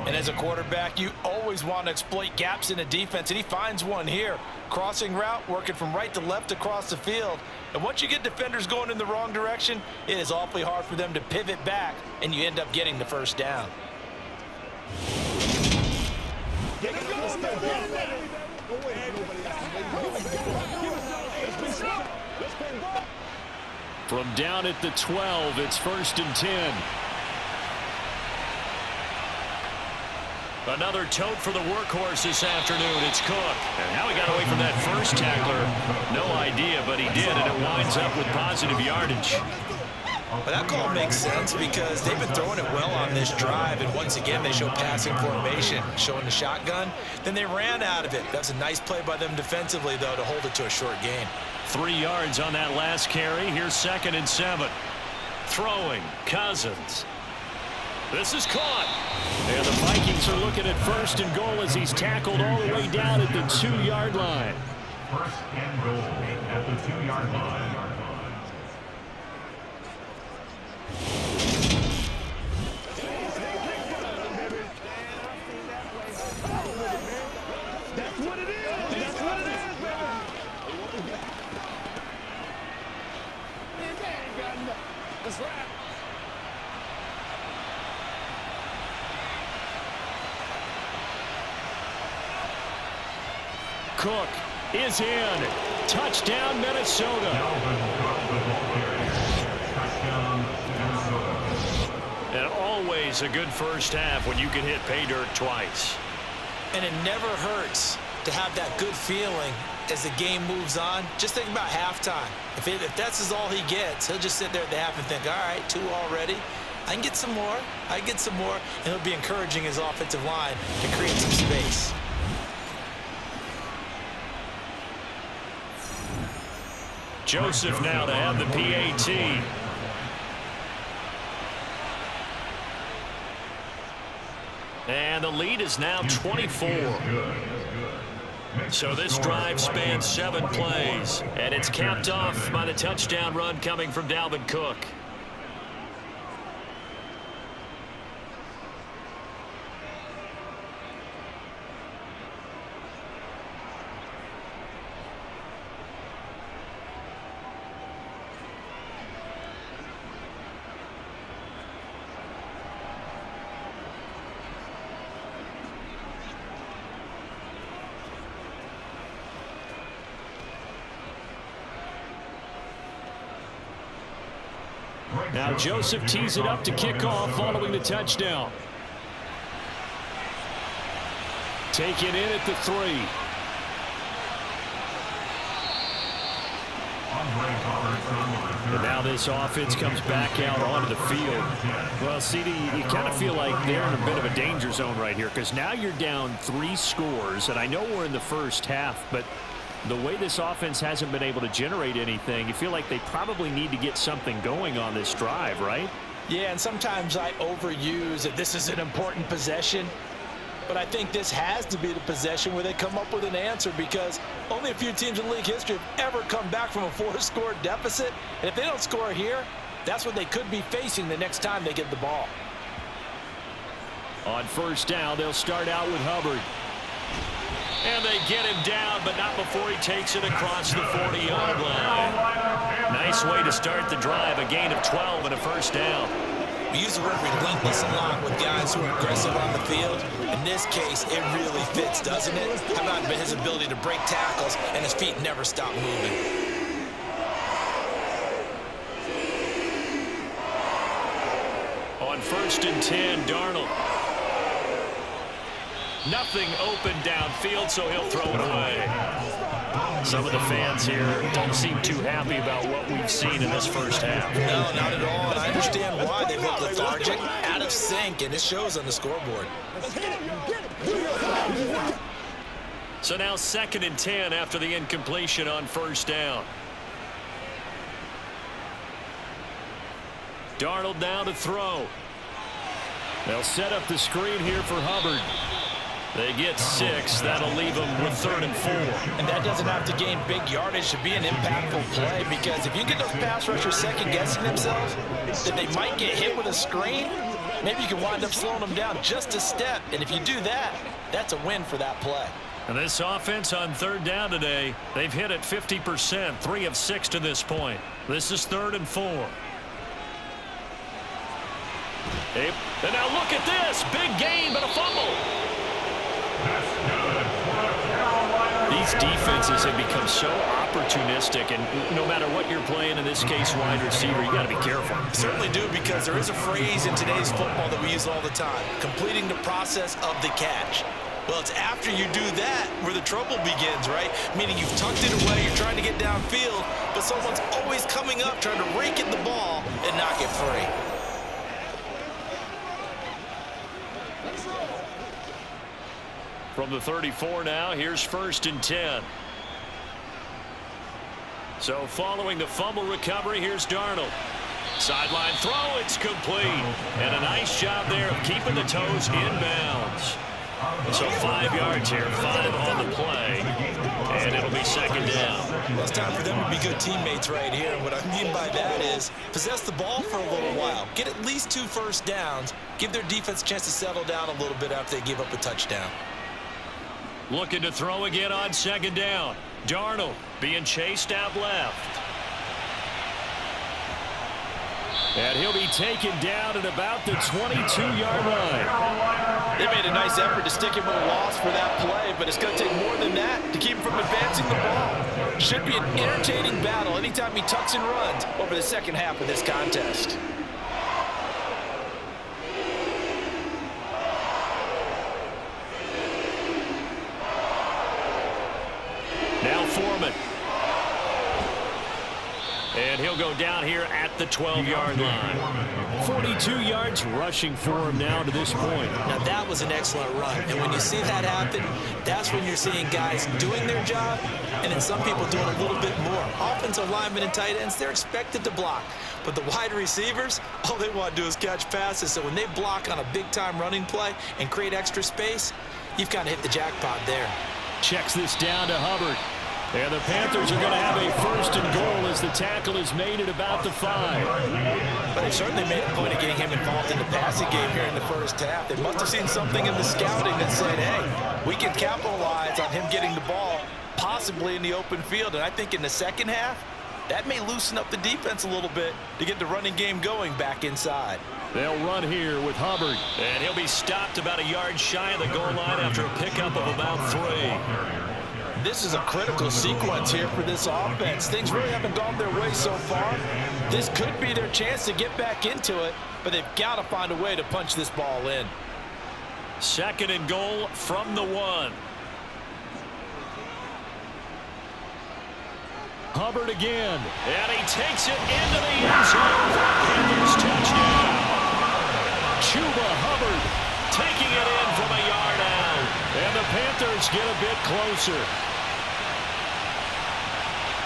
And as a quarterback, you always want to exploit gaps in a defense, and he finds one here. Crossing route, working from right to left across the field. And once you get defenders going in the wrong direction, it is awfully hard for them to pivot back, and you end up getting the first down. From down at the 12, it's 1st and 10. Another tote for the workhorse this afternoon. It's Cook. And how he got away from that first tackler, no idea, but he did, and it winds up with positive yardage. Well, that call makes sense because they've been throwing it well on this drive, and once again they show passing formation, showing the shotgun. Then they ran out of it. That's a nice play by them defensively, though, to hold it to a short gain. 3 yards on that last carry. Here's 2nd and 7. Throwing, Cousins. This is caught. And the Vikings are looking at 1st and goal as he's tackled all the way down at the 2-yard line. 1st and goal at the 2-yard line. That's what it is. That's what it is, baby. Man, they ain't got enough. That's right. Cook is in. Touchdown, Minnesota. And always a good first half when you can hit pay dirt twice. And it never hurts to have that good feeling as the game moves on. Just think about halftime. If that's all he gets, he'll just sit there at the half and think, all right, 2 already. I can get some more. And it'll be encouraging his offensive line to create some space. Joseph now to have the PAT. And the lead is now 24. So this drive spans 7 plays, and it's capped off by the touchdown run coming from Dalvin Cook. Now Joseph tees it up to kick off following the touchdown. Taken in at the 3. And now this offense comes back out onto the field. Well, CD, you kind of feel like they're in a bit of a danger zone right here because now you're down 3 scores, and I know we're in the first half, but the way this offense hasn't been able to generate anything, you feel like they probably need to get something going on this drive, right? Yeah, and sometimes I overuse that this is an important possession, but I think this has to be the possession where they come up with an answer because only a few teams in league history have ever come back from a 4-score deficit, and if they don't score here, that's what they could be facing the next time they get the ball. On first down, they'll start out with Hubbard. And they get him down, but not before he takes it across the 40-yard line. Nice way to start the drive, a gain of 12 and a first down. We use the word relentless a lot with guys who are aggressive on the field. In this case, it really fits, doesn't it? How about his ability to break tackles and his feet never stop moving? On first and 10, Darnold. Nothing open downfield, so he'll throw it away. Some of the fans here don't seem too happy about what we've seen in this first half. No, not at all, and I understand why they look lethargic, out of sync, and it shows on the scoreboard. So now 2nd and 10 after the incompletion on first down. Darnold now to throw. They'll set up the screen here for Hubbard. They get 6. That'll leave them with 3rd and 4. And that doesn't have to gain big yardage to be an impactful play because if you get those pass rushers second-guessing themselves that they might get hit with a screen, maybe you can wind up slowing them down just a step. And if you do that, that's a win for that play. And this offense on 3rd down today, they've hit it 50%, 3 of 6 to this point. This is 3rd and 4. And now look at this. Big gain, but a fumble. These defenses have become so opportunistic, and no matter what you're playing, in this case wide receiver, you got to be careful. Certainly do, because there is a phrase in today's football that we use all the time, completing the process of the catch. Well, it's after you do that where the trouble begins, right? Meaning you've tucked it away, you're trying to get downfield, but someone's always coming up trying to rake at the ball and knock it free. From the 34 now, here's 1st and 10. So following the fumble recovery, here's Darnold. Sideline throw, it's complete. And a nice job there of keeping the toes in bounds. So 5 yards here, 5 on the play, and it'll be 2nd down. Well, it's time for them to be good teammates right here. And what I mean by that is possess the ball for a little while. Get at least 2 first downs. Give their defense a chance to settle down a little bit after they give up a touchdown. Looking to throw again on 2nd down. Darnold being chased out left. And he'll be taken down at about the 22-yard line. They made a nice effort to stick him with a loss for that play, but it's going to take more than that to keep him from advancing the ball. Should be an entertaining battle anytime he tucks and runs over the second half of this contest. Now Foreman. And he'll go down here at the 12-yard line. 42 yards rushing for him now to this point. Now, that was an excellent run. And when you see that happen, that's when you're seeing guys doing their job and then some people doing a little bit more. Offensive linemen and tight ends, they're expected to block. But the wide receivers, all they want to do is catch passes. So when they block on a big-time running play and create extra space, you've kind of hit the jackpot there. Checks this down to Hubbard. And the Panthers are going to have a 1st and goal as the tackle is made at about the 5. But they certainly made a point of getting him involved in the passing game here in the first half. They must have seen something in the scouting that said, hey, we can capitalize on him getting the ball possibly in the open field. And I think in the second half, that may loosen up the defense a little bit to get the running game going back inside. They'll run here with Hubbard. And he'll be stopped about a yard shy of the goal line after a pickup of about 3. This is a critical sequence here for this offense. Things really haven't gone their way so far. This could be their chance to get back into it, but they've got to find a way to punch this ball in. 2nd and goal from the 1. Hubbard again. And he takes it into the end zone for a Panthers touchdown. Chuba Hubbard taking it in from a yard out. And the Panthers get a bit closer.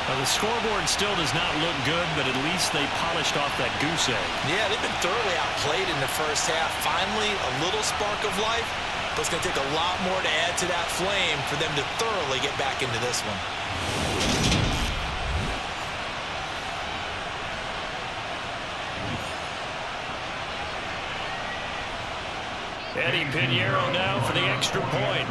Well, the scoreboard still does not look good, but at least they polished off that goose egg. Yeah, they've been thoroughly outplayed in the first half. Finally, a little spark of life, but it's going to take a lot more to add to that flame for them to thoroughly get back into this one. Eddie Pinheiro now for the extra point.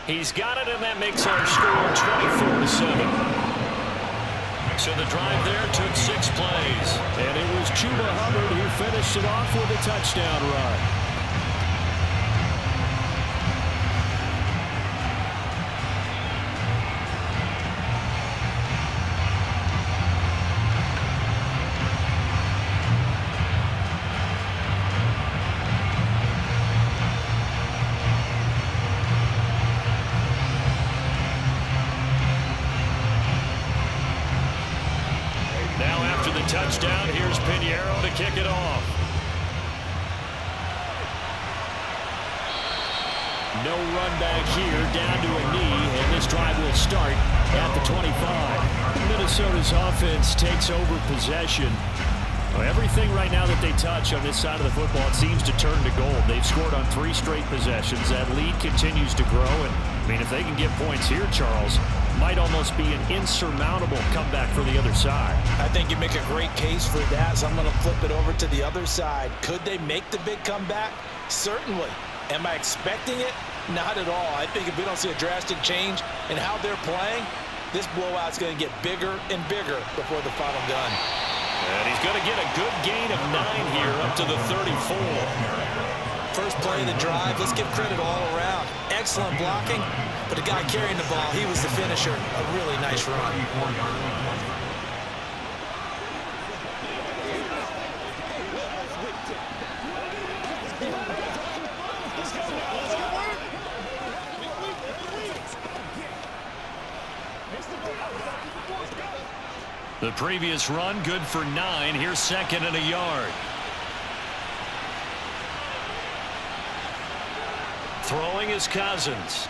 He's got it, and that makes our score 24-7. So the drive there took 6 plays. And it was Chuba Hubbard who finished it off with a touchdown run. Touchdown. Here's Pinheiro to kick it off. No run back here, down to a knee, and this drive will start at the 25. Minnesota's offense takes over possession. Well, everything right now that they touch on this side of the football, it seems to turn to gold. They've scored on 3 straight possessions. That lead continues to grow, and I mean, if they can get points here, Charles, might almost be an insurmountable comeback for the other side. I think you make a great case for that, so I'm going to flip it over to the other side. Could they make the big comeback? Certainly. Am I expecting it? Not at all. I think if we don't see a drastic change in how they're playing, this blowout's going to get bigger and bigger before the final gun. And he's going to get a good gain of 9 here up to the 34. First play of the drive, let's give credit all around. Excellent blocking, but the guy carrying the ball, he was the finisher. A really nice run. The previous run good for 9. Here's 2nd and a yard. Throwing is Cousins.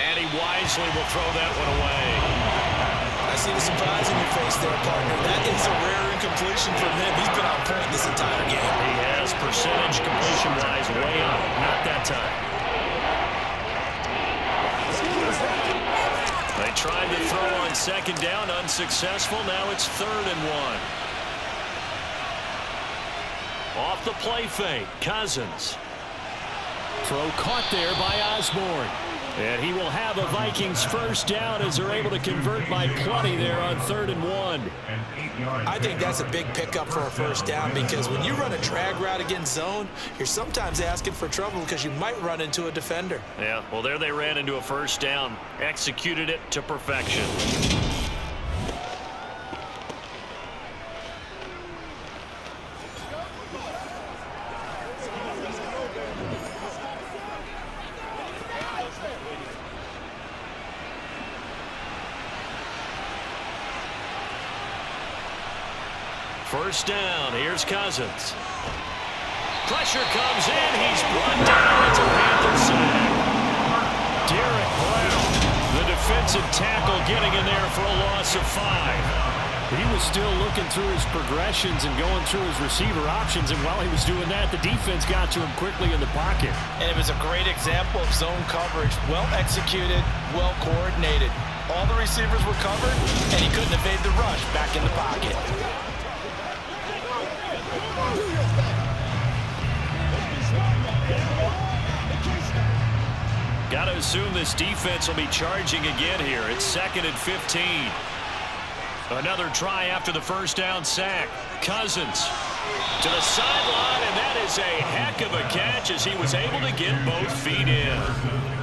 And he wisely will throw that one away. I see the surprise in your face there, partner. That is a rare incompletion from him. He's been on point this entire game. He has, percentage completion-wise way up. Not that time. They tried to throw on 2nd down, unsuccessful. Now it's 3rd and 1. Off the play fake, Cousins. Throw caught there by Osborne. And he will have a Vikings first down as they're able to convert by plenty there on 3rd and 1. I think that's a big pickup for a first down because when you run a drag route against zone, you're sometimes asking for trouble because you might run into a defender. Yeah, well, there they ran into a first down. Executed it to perfection. First down. Here's Cousins. Pressure comes in. He's brought down. It's a Panther sack. Derek Brown, the defensive tackle, getting in there for a loss of 5. He was still looking through his progressions and going through his receiver options, and while he was doing that, the defense got to him quickly in the pocket. And it was a great example of zone coverage. Well executed, well coordinated. All the receivers were covered, and he couldn't evade the rush back in the pocket. Got to assume this defense will be charging again here. It's 2nd and 15. Another try after the first down sack. Cousins to the sideline, and that is a heck of a catch as he was able to get both feet in.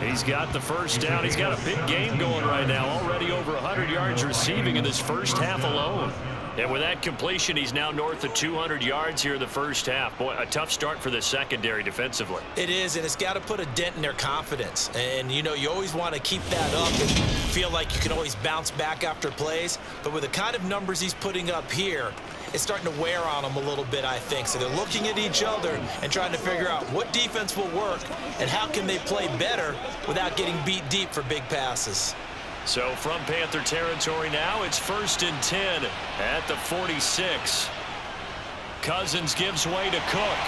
He's got the first down. He's got a big game going right now. Already over 100 yards receiving in this first half alone. And with that completion, he's now north of 200 yards here in the first half. Boy, a tough start for the secondary defensively. It is, and it's got to put a dent in their confidence. And, you know, you always want to keep that up and feel like you can always bounce back after plays. But with the kind of numbers he's putting up here, it's starting to wear on them a little bit, I think. So they're looking at each other and trying to figure out what defense will work and how can they play better without getting beat deep for big passes. So from Panther territory now, it's 1st and 10 at the 46. Cousins gives way to Cook.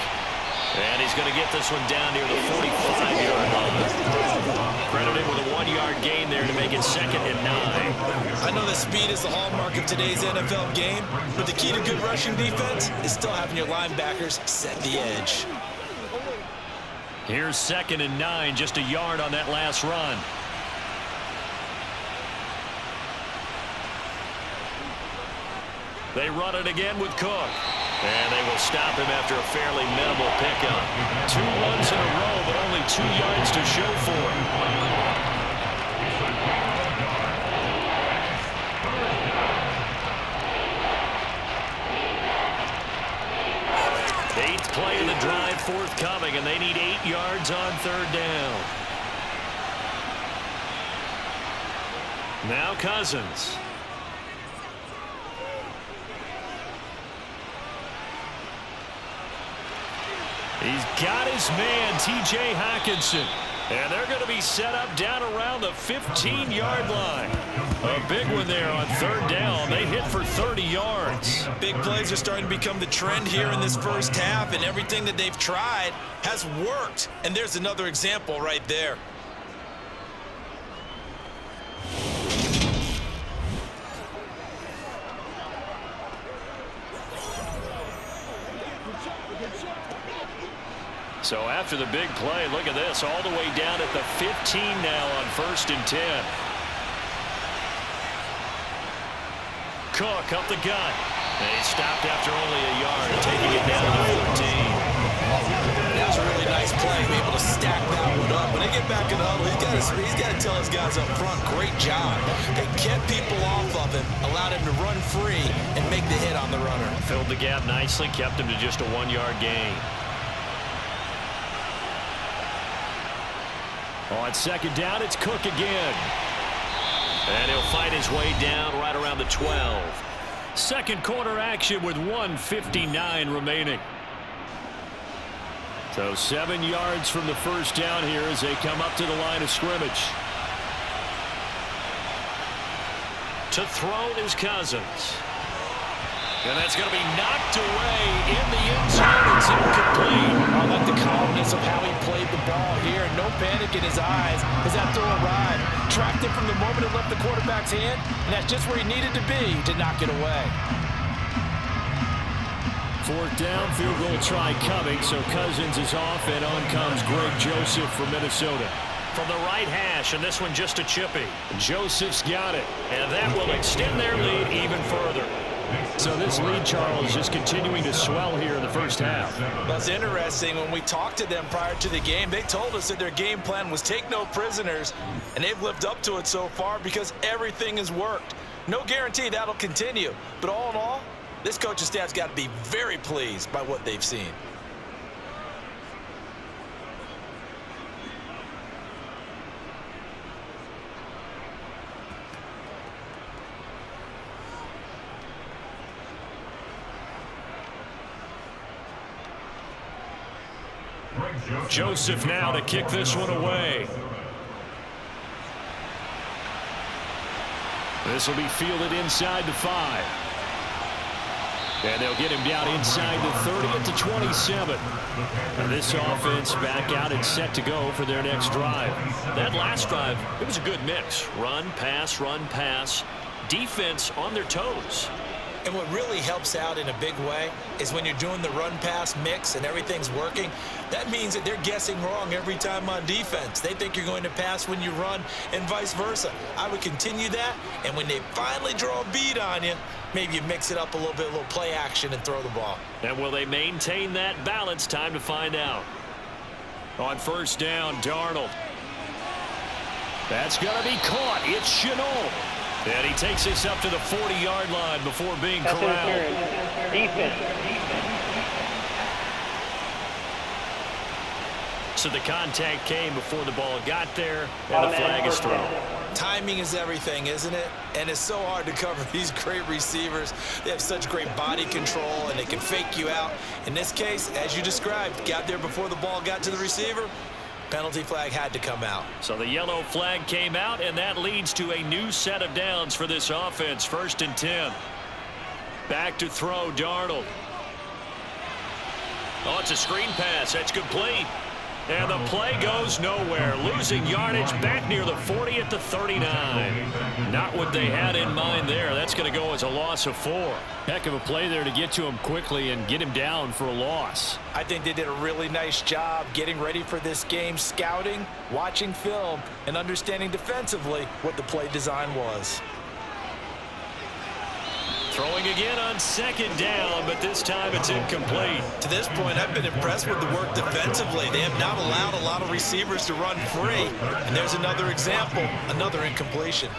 And he's going to get this one down near the 45-yard line. Credited with a 1-yard gain there to make it 2nd and 9. I know that speed is the hallmark of today's NFL game, but the key to good rushing defense is still having your linebackers set the edge. Here's 2nd and 9, just a yard on that last run. They run it again with Cook. And they will stop him after a fairly minimal pickup. 2 runs in a row, but only 2 yards to show for him. 8th play of the drive forthcoming, and they need 8 yards on 3rd down. Now Cousins. He's got his man, T.J. Hockenson. And they're going to be set up down around the 15-yard line. A big one there on 3rd down. They hit for 30 yards. Big plays are starting to become the trend here in this first half, and everything that they've tried has worked. And there's another example right there. So after the big play, look at this, all the way down at the 15 now on 1st and 10. Cook up the gut. And he stopped after only a yard, taking it down to 14. That was a really nice play, be able to stack that one up. When they get back in the huddle, he's got to tell his guys up front, great job. They kept people off of him, allowed him to run free, and make the hit on the runner. Filled the gap nicely, kept him to just a 1-yard gain. On 2nd down, it's Cook again. And he'll fight his way down right around the 12. Second quarter action with 1:59 remaining. So 7 yards from the first down here as they come up to the line of scrimmage. To throw is Cousins. And that's going to be knocked away in the end zone. It's incomplete. I like the calmness of how he played the ball here. No panic in his eyes as that throw arrived. Tracked it from the moment it left the quarterback's hand, and that's just where he needed to be to knock it away. 4th down, field goal try coming, so Cousins is off, and on comes Greg Joseph from Minnesota. From the right hash, and this one just a chippy. Joseph's got it. And that will extend their lead even further. So this lead, Charles, is continuing to swell here in the first half. That's interesting. When we talked to them prior to the game, they told us that their game plan was take no prisoners, and they've lived up to it so far because everything has worked. No guarantee that'll continue, but all in all, this coaching staff's got to be very pleased by what they've seen. Joseph now to kick this one away. This will be fielded inside the 5. And they'll get him down inside the 30 at the 27. And this offense back out and set to go for their next drive. That last drive, it was a good mix. Run, pass, defense on their toes. And what really helps out in a big way is when you're doing the run-pass mix and everything's working, that means that they're guessing wrong every time on defense. They think you're going to pass when you run and vice versa. I would continue that, and when they finally draw a bead on you, maybe you mix it up a little bit, a little play action and throw the ball. And will they maintain that balance? Time to find out. On first down, Darnold. That's going to be caught. It's Chenault. And he takes this up to the 40-yard line before being corralled. Defense. So the contact came before the ball got there, and the flag is thrown. Timing is everything, isn't it? And it's so hard to cover these great receivers. They have such great body control, and they can fake you out. In this case, as you described, got there before the ball got to the receiver. Penalty flag had to come out. So the yellow flag came out, and that leads to a new set of downs for this offense. 1st and 10. Back to throw, Darnold. Oh, it's a screen pass. That's complete. And the play goes nowhere. Losing yardage back near the 40 at the 39. Not what they had in mind there. That's going to go as a loss of 4. Heck of a play there to get to him quickly and get him down for a loss. I think they did a really nice job getting ready for this game, scouting, watching film, and understanding defensively what the play design was. Throwing again on 2nd down, but this time it's incomplete. To this point, I've been impressed with the work defensively. They have not allowed a lot of receivers to run free. And there's another example, another incompletion.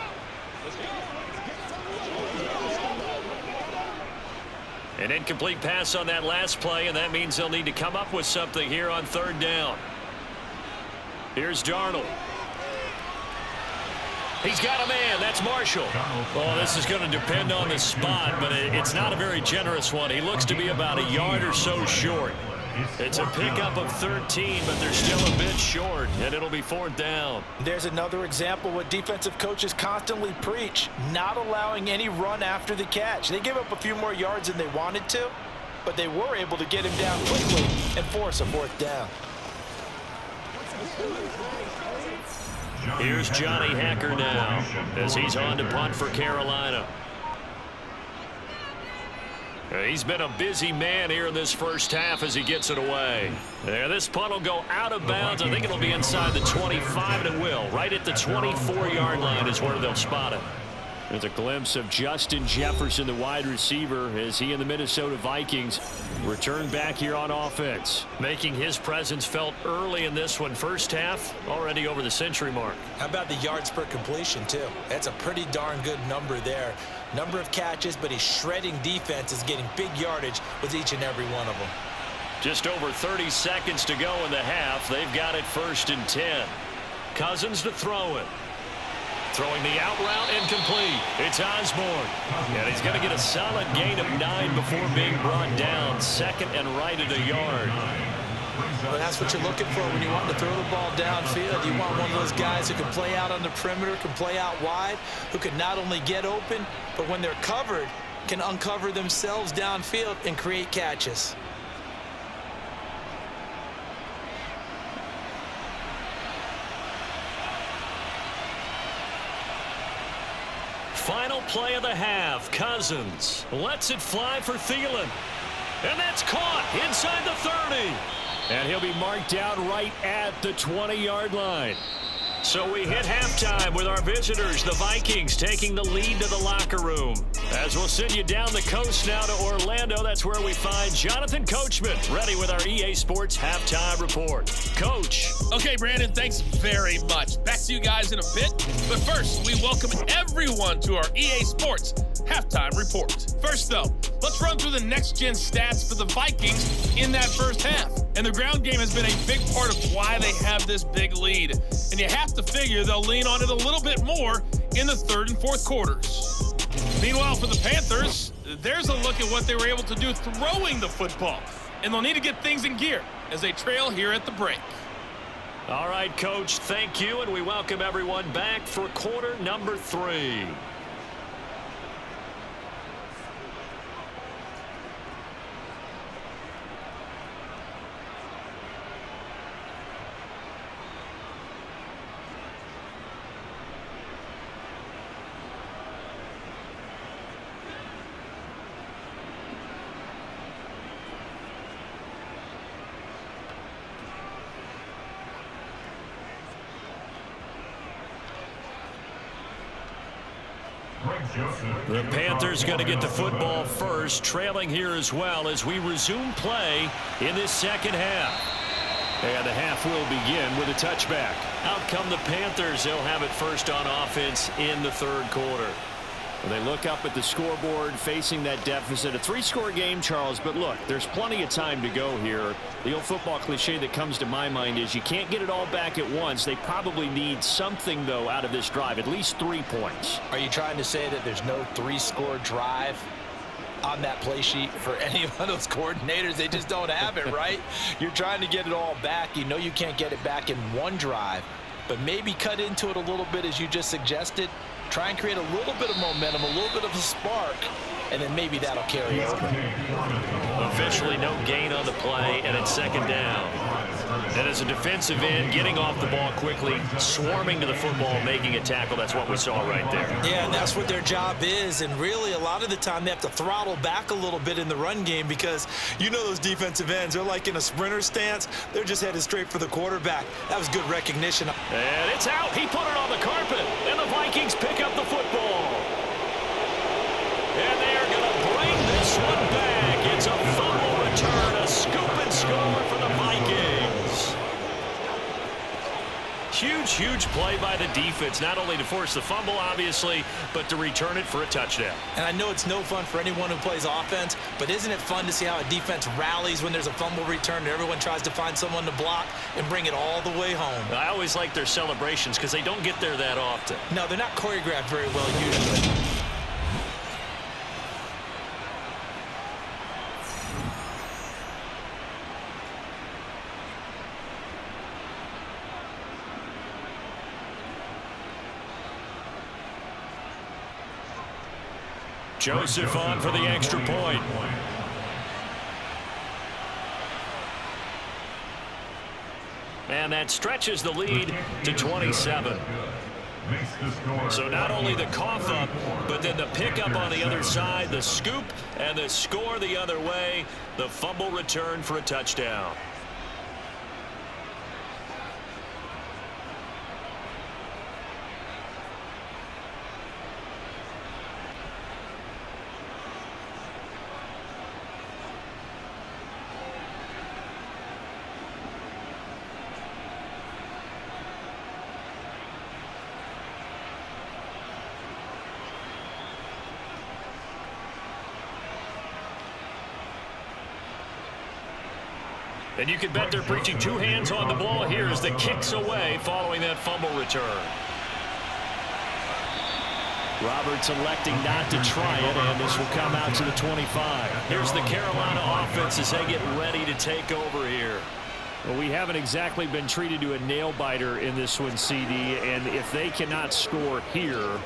An incomplete pass on that last play, and that means they'll need to come up with something here on 3rd down. Here's Darnold. He's got a man. That's Marshall. Well, this is going to depend on the spot, but it's not a very generous one. He looks to be about a yard or so short. It's a pickup of 13, but they're still a bit short, and it'll be 4th down. There's another example what defensive coaches constantly preach, not allowing any run after the catch. They give up a few more yards than they wanted to, but they were able to get him down quickly and force a 4th down. Here's Johnny Hacker now as he's on to punt for Carolina. He's been a busy man here in this first half as he gets it away. There, this punt will go out of bounds. I think it'll be inside the 25, and it will. Right at the 24-yard line is where they'll spot it. There's a glimpse of Justin Jefferson, the wide receiver, as he and the Minnesota Vikings return back here on offense, making his presence felt early in this one. First half, already over the century mark. How about the yards per completion, too? That's a pretty darn good number there. Number of catches, but he's shredding defense, is getting big yardage with each and every one of them. Just over 30 seconds to go in the half. They've got it 1st and 10. Cousins to throw it. Throwing the out route, incomplete. It's Osborne. And he's going to get a solid gain of 9 before being brought down. 2nd and right at a yard. Well, that's what you're looking for when you want to throw the ball downfield. You want one of those guys who can play out on the perimeter, can play out wide, who can not only get open, but when they're covered, can uncover themselves downfield and create catches. Final play of the half. Cousins lets it fly for Thielen. And that's caught inside the 30. And he'll be marked out right at the 20-yard line. So we hit halftime with our visitors, the Vikings, taking the lead to the locker room. As we'll send you down the coast now to Orlando, that's where we find Jonathan Coachman, ready with our EA Sports Halftime Report. Coach. Okay, Brandon, thanks very much. Back to you guys in a bit. But first, we welcome everyone to our EA Sports Halftime Report. First, though, let's run through the next-gen stats for the Vikings in that first half. And the ground game has been a big part of why they have this big lead. And you have to figure they'll lean on it a little bit more in the 3rd and 4th quarters. Meanwhile, for the Panthers, there's a look at what they were able to do throwing the football. and they'll need to get things in gear as they trail here at the break. All right, Coach, thank you, and we welcome everyone back for quarter number 3. The Panthers going to get the football first, trailing here as well as we resume play in this second half. And the half will begin with a touchback. Out come the Panthers. They'll have it first on offense in the third quarter. They look up at the scoreboard facing that deficit. A 3-score game, Charles, but look, there's plenty of time to go here. The old football cliche that comes to my mind is you can't get it all back at once. They probably need something, though, out of this drive, at least 3 points. Are you trying to say that there's no 3-score drive on that play sheet for any of those coordinators? They just don't have it, right? You're trying to get it all back. You know you can't get it back in one drive, but maybe cut into it a little bit as you just suggested. Try and create a little bit of momentum, a little bit of a spark, and then maybe that'll carry over. Officially no gain on the play, and it's second down. And as a defensive end, getting off the ball quickly, swarming to the football, making a tackle, that's what we saw right there. Yeah, and that's what their job is, and really a lot of the time they have to throttle back a little bit in the run game because you know those defensive ends, they're like in a sprinter stance. They're just headed straight for the quarterback. That was good recognition. And it's out. He put it on the carpet, and the Vikings pick up the football. And they are going to bring this one back. It's a fumble return, a scoop and score for the Vikings. Huge play by the defense, not only to force the fumble, obviously, but to return it for a touchdown. And I know it's no fun for anyone who plays offense, but isn't it fun to see how a defense rallies when there's a fumble return and everyone tries to find someone to block and bring it all the way home? I always like their celebrations because they don't get there that often. No, they're not choreographed very well usually. Joseph on for the extra point. And that stretches the lead to 27. So not only the cough up, but then the pickup on the other side, the scoop, and the score the other way, the fumble return for a touchdown. And you can bet they're preaching 2 hands on the ball here as the kick's away following that fumble return. Roberts electing not to try it, and this will come out to the 25. Here's the Carolina offense as they get ready to take over here. Well, we haven't exactly been treated to a nail-biter in this one, CD, and if they cannot score here,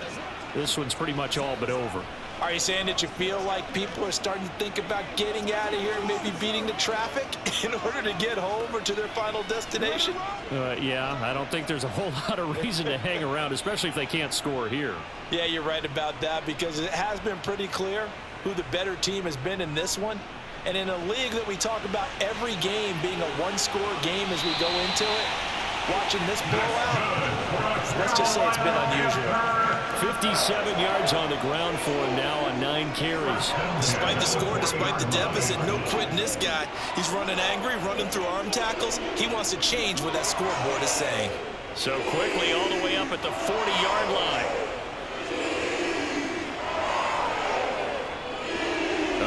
this one's pretty much all but over. Are you saying that you feel like people are starting to think about getting out of here and maybe beating the traffic in order to get home or to their final destination? Yeah, I don't think there's a whole lot of reason to hang around, especially if they can't score here. Yeah, you're right about that because it has been pretty clear who the better team has been in this one. And in a league that we talk about every game being a 1-score game as we go into it, watching this blowout, let's just say it's been unusual. 57 yards on the ground for him now on 9 carries. Despite the score, despite the deficit, no quitting this guy. He's running angry, running through arm tackles. He wants to change what that scoreboard is saying. So quickly all the way up at the 40-yard line.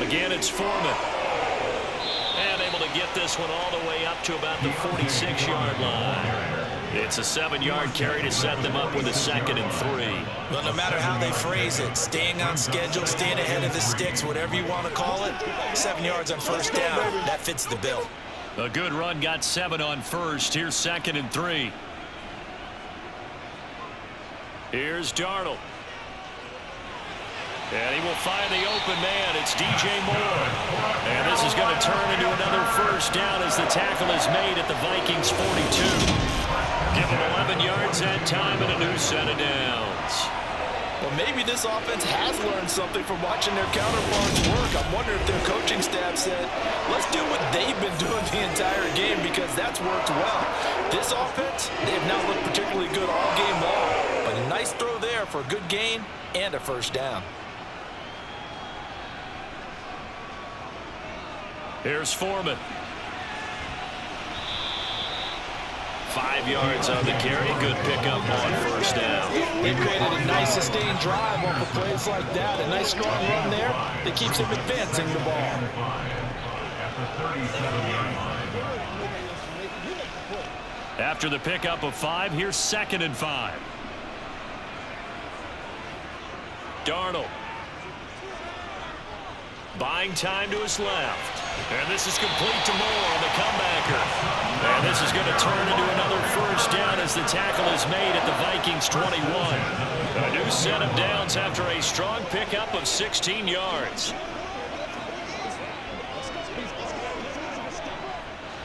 Again, it's Foreman. And able to get this one all the way up to about the 46-yard line. It's a 7-yard carry to set them up with a 2nd and 3. Well, no matter how they phrase it, staying on schedule, staying ahead of the sticks, whatever you want to call it, 7 yards on first down, that fits the bill. A good run got 7 on first. Here's 2nd and 3. Here's Darnold. And he will find the open man. It's DJ Moore. And this is going to turn into another first down as the tackle is made at the Vikings 42. Give him 11 yards that time and a new set of downs. Well, maybe this offense has learned something from watching their counterparts work. I'm wondering if their coaching staff said, let's do what they've been doing the entire game because that's worked well. This offense, they have not looked particularly good all game long. But a nice throw there for a good gain and a first down. Here's Foreman. 5 yards on the carry. Good pickup on first down. They created a nice sustained drive off of plays like that. A nice strong run there that keeps him advancing the ball. After the pickup of 5, here's 2nd and 5. Darnold. Buying time to his left. And this is complete to Moore on the comebacker. And this is going to turn into another first down as the tackle is made at the Vikings 21. A new set of downs after a strong pickup of 16 yards.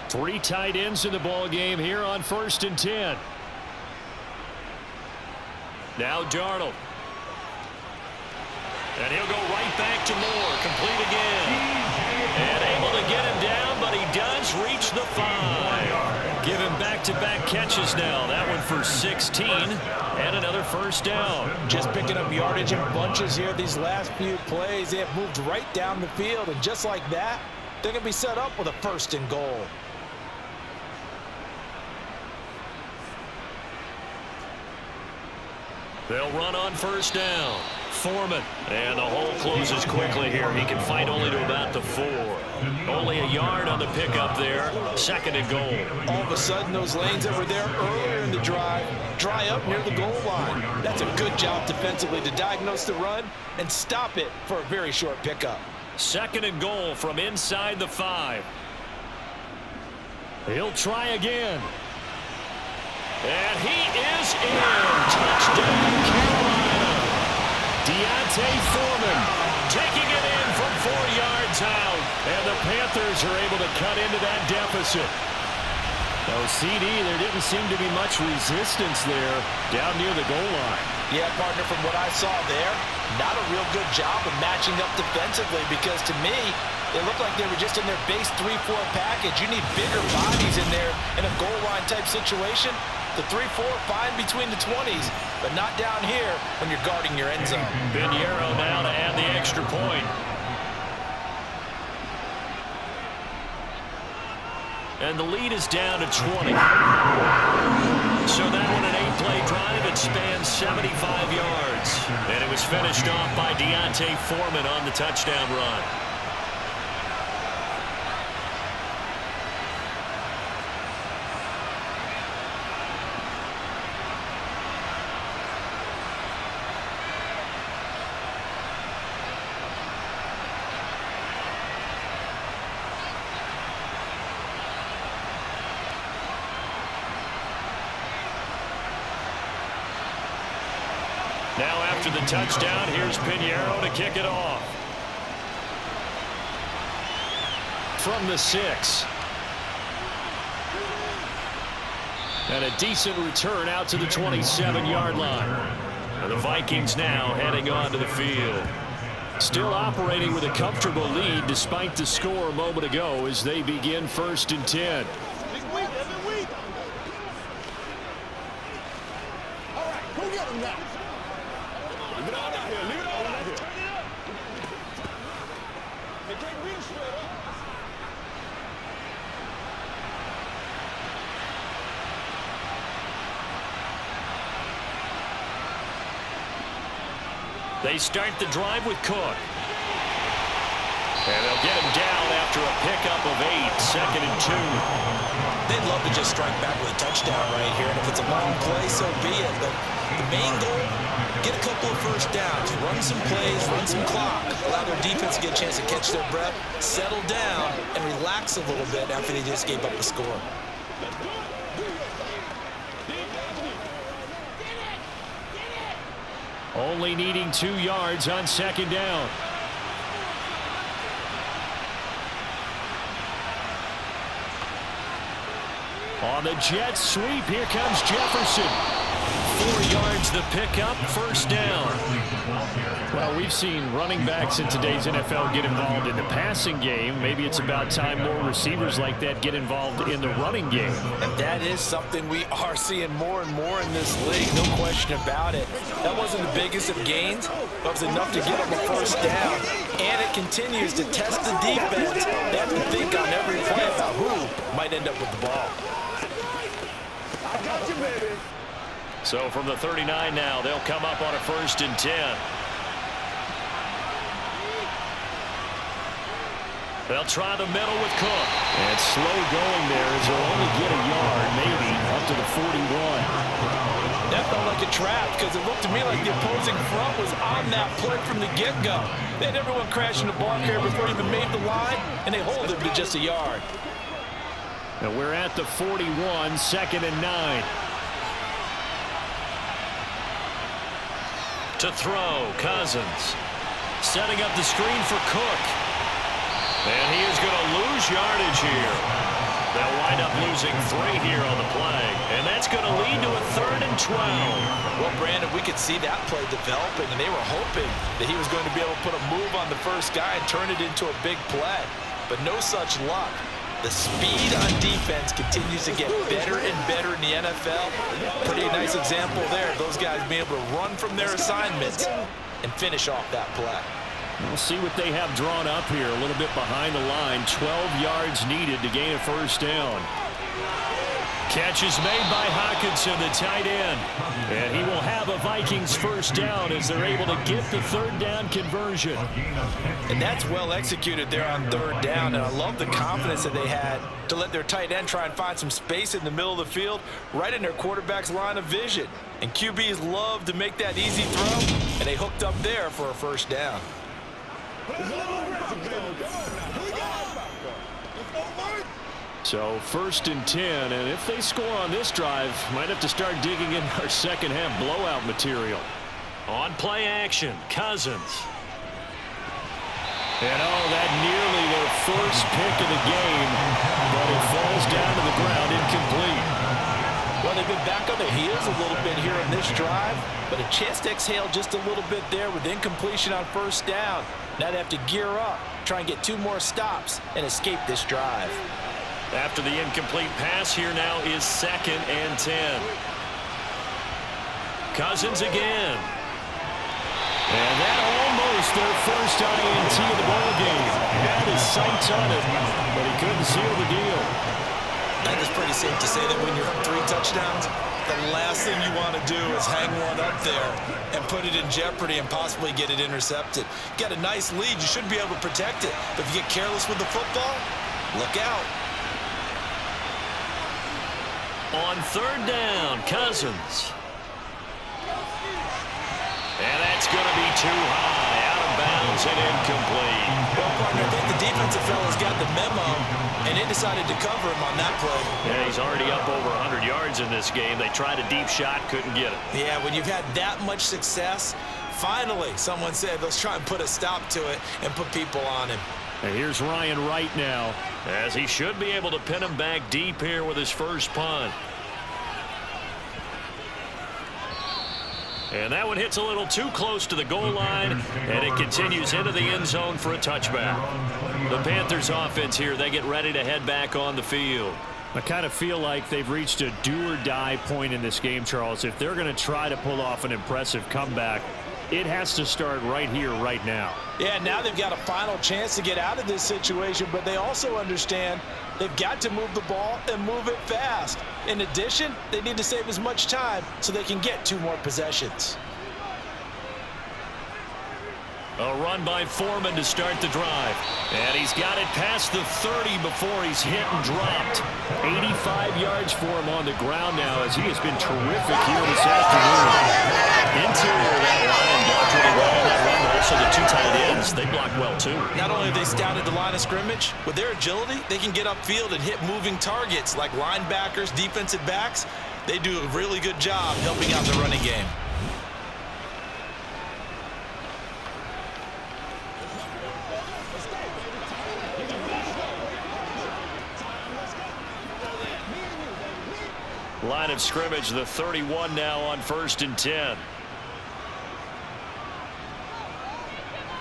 3 tight ends in the ball game here on 1st and 10. Now Darnold. And he'll go right back to Moore. Complete again. And able to get him down, but he does reach the 5. Give him back-to-back catches now. That one for 16 and another first down. Just picking up yardage in bunches here these last few plays. They have moved right down the field, and just like that, they're going to be set up with a 1st and goal. They'll run on first down. Foreman. And the hole closes quickly here. He can fight only to about the 4. Only a yard on the pickup there. 2nd and goal. All of a sudden, those lanes that were there earlier in the drive dry up near the goal line. That's a good job defensively to diagnose the run and stop it for a very short pickup. 2nd and goal from inside the 5. He'll try again. And he is in. Touchdown, Carolina. D'Onta Foreman taking it in from 4 yards out. And the Panthers are able to cut into that deficit. No CD, there didn't seem to be much resistance there down near the goal line. Yeah, partner, from what I saw there, not a real good job of matching up defensively because to me, they looked like they were just in their base 3-4 package. You need bigger bodies in there in a goal line type situation. The 3-4 fine between the 20s, but not down here when you're guarding your end zone. Pinheiro now to add the extra point. And the lead is down to 20. So that one an 8-play drive. It spans 75 yards. And it was finished off by D'Onta Foreman on the touchdown run. Now after the touchdown, here's Pinheiro to kick it off. From the 6. And a decent return out to the 27-yard line. And the Vikings now heading onto the field. Still operating with a comfortable lead despite the score a moment ago as they begin 1st and 10. All right, go get him now. Leave it all out here. Leave it all out here. Turn it up. They can't reach straight up. They start the drive with Cook. And they'll get him down after a pickup of 8, 2nd and 2. They'd love to just strike back with a touchdown right here, and if it's a long play, so be it. But the main goal, get a couple of first downs, run some plays, run some clock, allow their defense to get a chance to catch their breath, settle down, and relax a little bit after they just gave up the score. Only needing 2 yards on 2nd down. On the jet sweep, here comes Jefferson. 4 yards the pickup, 1st down. Well, we've seen running backs in today's NFL get involved in the passing game. Maybe it's about time more receivers like that get involved in the running game. And that is something we are seeing more and more in this league, no question about it. That wasn't the biggest of gains, but it was enough to get them a 1st down. And it continues to test the defense. They have to think on every play about who might end up with the ball. So from the 39 now, they'll come up on a 1st and 10. They'll try the middle with Cook. And slow going there as they'll only get a yard, maybe, up to the 41. That felt like a trap because it looked to me like the opposing front was on that play from the get-go. They had everyone crashing the ball carrier before he even made the line, and they hold him to just a yard. And we're at the 41, 2nd and 9. To throw, Cousins. Setting up the screen for Cook. And he is going to lose yardage here. They'll wind up losing 3 here on the play. And that's going to lead to a 3rd and 12. Well, Brandon, we could see that play developing, and they were hoping that he was going to be able to put a move on the first guy and turn it into a big play. But no such luck. The speed on defense continues to get better and better in the NFL. Pretty nice example there of those guys being able to run from their assignments and finish off that play. We'll see what they have drawn up here. A little bit behind the line. 12 yards needed to gain a 1st down. Catch is made by Hockenson, the tight end. And he will have a Vikings 1st down as they're able to get the 3rd down conversion. And that's well executed there on 3rd down. And I love the confidence that they had to let their tight end try and find some space in the middle of the field, right in their quarterback's line of vision. And QBs love to make that easy throw, and they hooked up there for a 1st down. So 1st and 10, and if they score on this drive, might have to start digging in our 2nd half blowout material. On play action, Cousins. And that nearly their 1st pick of the game, but it falls down to the ground incomplete. Well, they've been back on their heels a little bit here in this drive, but a chance to exhale just a little bit there with incompletion on 1st down. Now they have to gear up, try and get 2 more stops, and escape this drive. After the incomplete pass, here now is 2nd and 10. Cousins again. And that almost their 1st INT of the ball game. Had his sights on it, but he couldn't seal the deal. I think it's pretty safe to say that when you're up 3 touchdowns, the last thing you want to do is hang one up there and put it in jeopardy and possibly get it intercepted. You got a nice lead, you should be able to protect it. But if you get careless with the football, look out. On 3rd down, Cousins. And that's going to be too high, out of bounds and incomplete. Well, partner, I think the defensive fellas got the memo, and they decided to cover him on that play. Yeah, he's already up over 100 yards in this game. They tried a deep shot, couldn't get it. Yeah, when you've had that much success, finally someone said, let's try and put a stop to it and put people on him. And here's Ryan Wright now. As he should be able to pin him back deep here with his 1st punt. And that one hits a little too close to the goal line, and it continues into the end zone for a touchback. The Panthers offense here, they get ready to head back on the field. I kind of feel like they've reached a do-or-die point in this game, Charles. If they're going to try to pull off an impressive comeback, it has to start right here, right now. Yeah, now they've got a final chance to get out of this situation, but they also understand they've got to move the ball and move it fast. In addition, they need to save as much time so they can get 2 more possessions. A run by Foreman to start the drive. And he's got it past the 30 before he's hit and dropped. 85 yards for him on the ground now as he has been terrific here this afternoon. Interior of that line blocked really well on that run, but also the two tight ends, they blocked well too. Not only have they scouted the line of scrimmage, with their agility, they can get upfield and hit moving targets like linebackers, defensive backs. They do a really good job helping out the running game. Line of scrimmage, the 31 now on 1st and 10.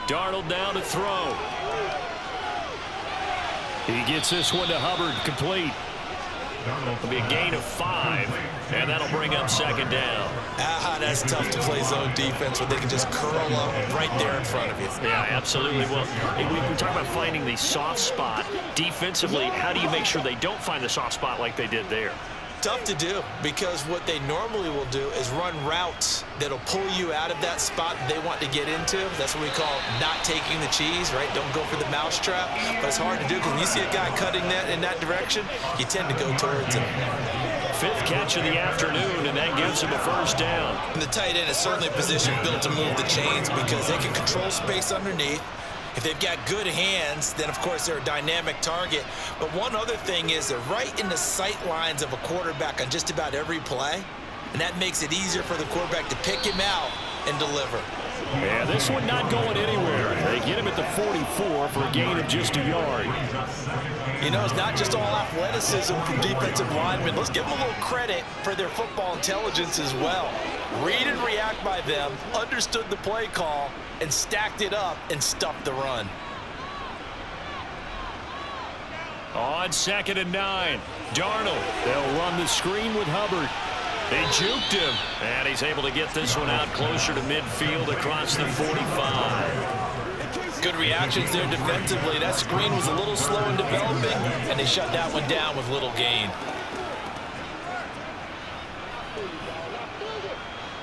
Darnold down to throw. He gets this one to Hubbard, complete. It'll be a gain of 5, and that'll bring up 2nd down. That's tough to play zone defense when they can just curl up right there in front of you. Yeah, absolutely. Well, we talk about finding the soft spot. Defensively, how do you make sure they don't find the soft spot like they did there? Tough to do, because what they normally will do is run routes that'll pull you out of that spot they want to get into. That's what we call not taking the cheese, right? Don't go for the mousetrap. But it's hard to do because when you see a guy cutting that in that direction, you tend to go towards him. 5th catch of the afternoon, and that gives him a 1st down. And the tight end is certainly a position built to move the chains because they can control space underneath. If they've got good hands, then, of course, they're a dynamic target. But one other thing is they're right in the sight lines of a quarterback on just about every play, and that makes it easier for the quarterback to pick him out and deliver. Yeah, this one not going anywhere. They get him at the 44 for a gain of just a yard. You know, it's not just all athleticism from defensive linemen. Let's give them a little credit for their football intelligence as well. Read and react by them, understood the play call, and stacked it up and stuffed the run. On 2nd and 9, Darnold. They'll run the screen with Hubbard. They juked him, and he's able to get this one out closer to midfield across the 45. Good reactions there defensively. That screen was a little slow in developing, and they shut that one down with little gain.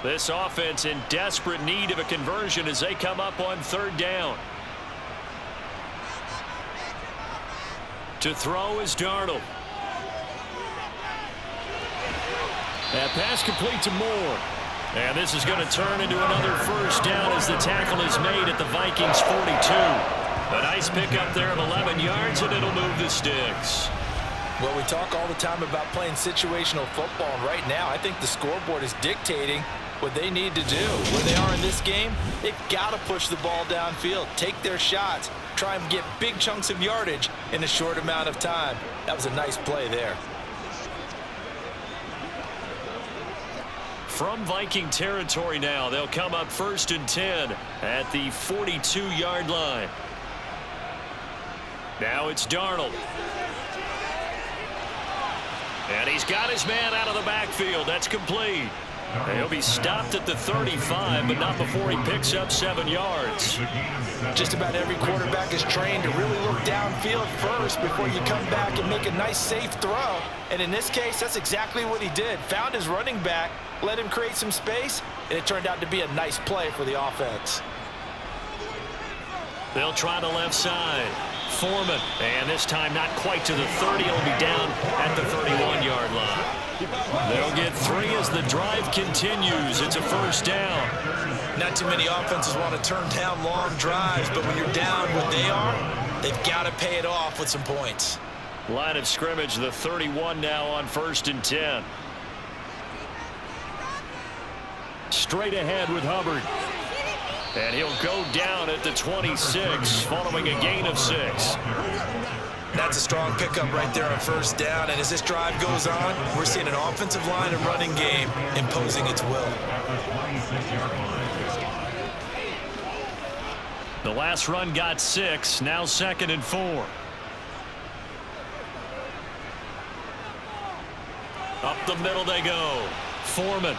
This offense in desperate need of a conversion as they come up on 3rd down. To throw is Darnold. That pass complete to Moore. And this is going to turn into another 1st down as the tackle is made at the Vikings 42. A nice pickup there of 11 yards, and it'll move the sticks. Well, we talk all the time about playing situational football, and right now I think the scoreboard is dictating what they need to do. Where they are in this game, they've got to push the ball downfield, take their shots, try and get big chunks of yardage in a short amount of time. That was a nice play there. From Viking territory now, they'll come up 1st and 10 at the 42-yard line. Now it's Darnold. And he's got his man out of the backfield. That's complete. He'll be stopped at the 35, but not before he picks up 7 yards. Just about every quarterback is trained to really look downfield first before you come back and make a nice, safe throw. And in this case, that's exactly what he did. Found his running back, let him create some space, and it turned out to be a nice play for the offense. They'll try the left side. Foreman, and this time not quite to the 30. He'll be down at the 31-yard line. They'll get 3 as the drive continues. It's a 1st down. Not too many offenses want to turn down long drives, but when you're down what they are, they've got to pay it off with some points. Line of scrimmage, the 31 now on 1st and 10. Straight ahead with Hubbard. And he'll go down at the 26 following a gain of 6. That's a strong pickup right there on 1st down. And as this drive goes on, we're seeing an offensive line and running game imposing its will. The last run got 6. Now 2nd and 4. Up the middle they go. Foreman.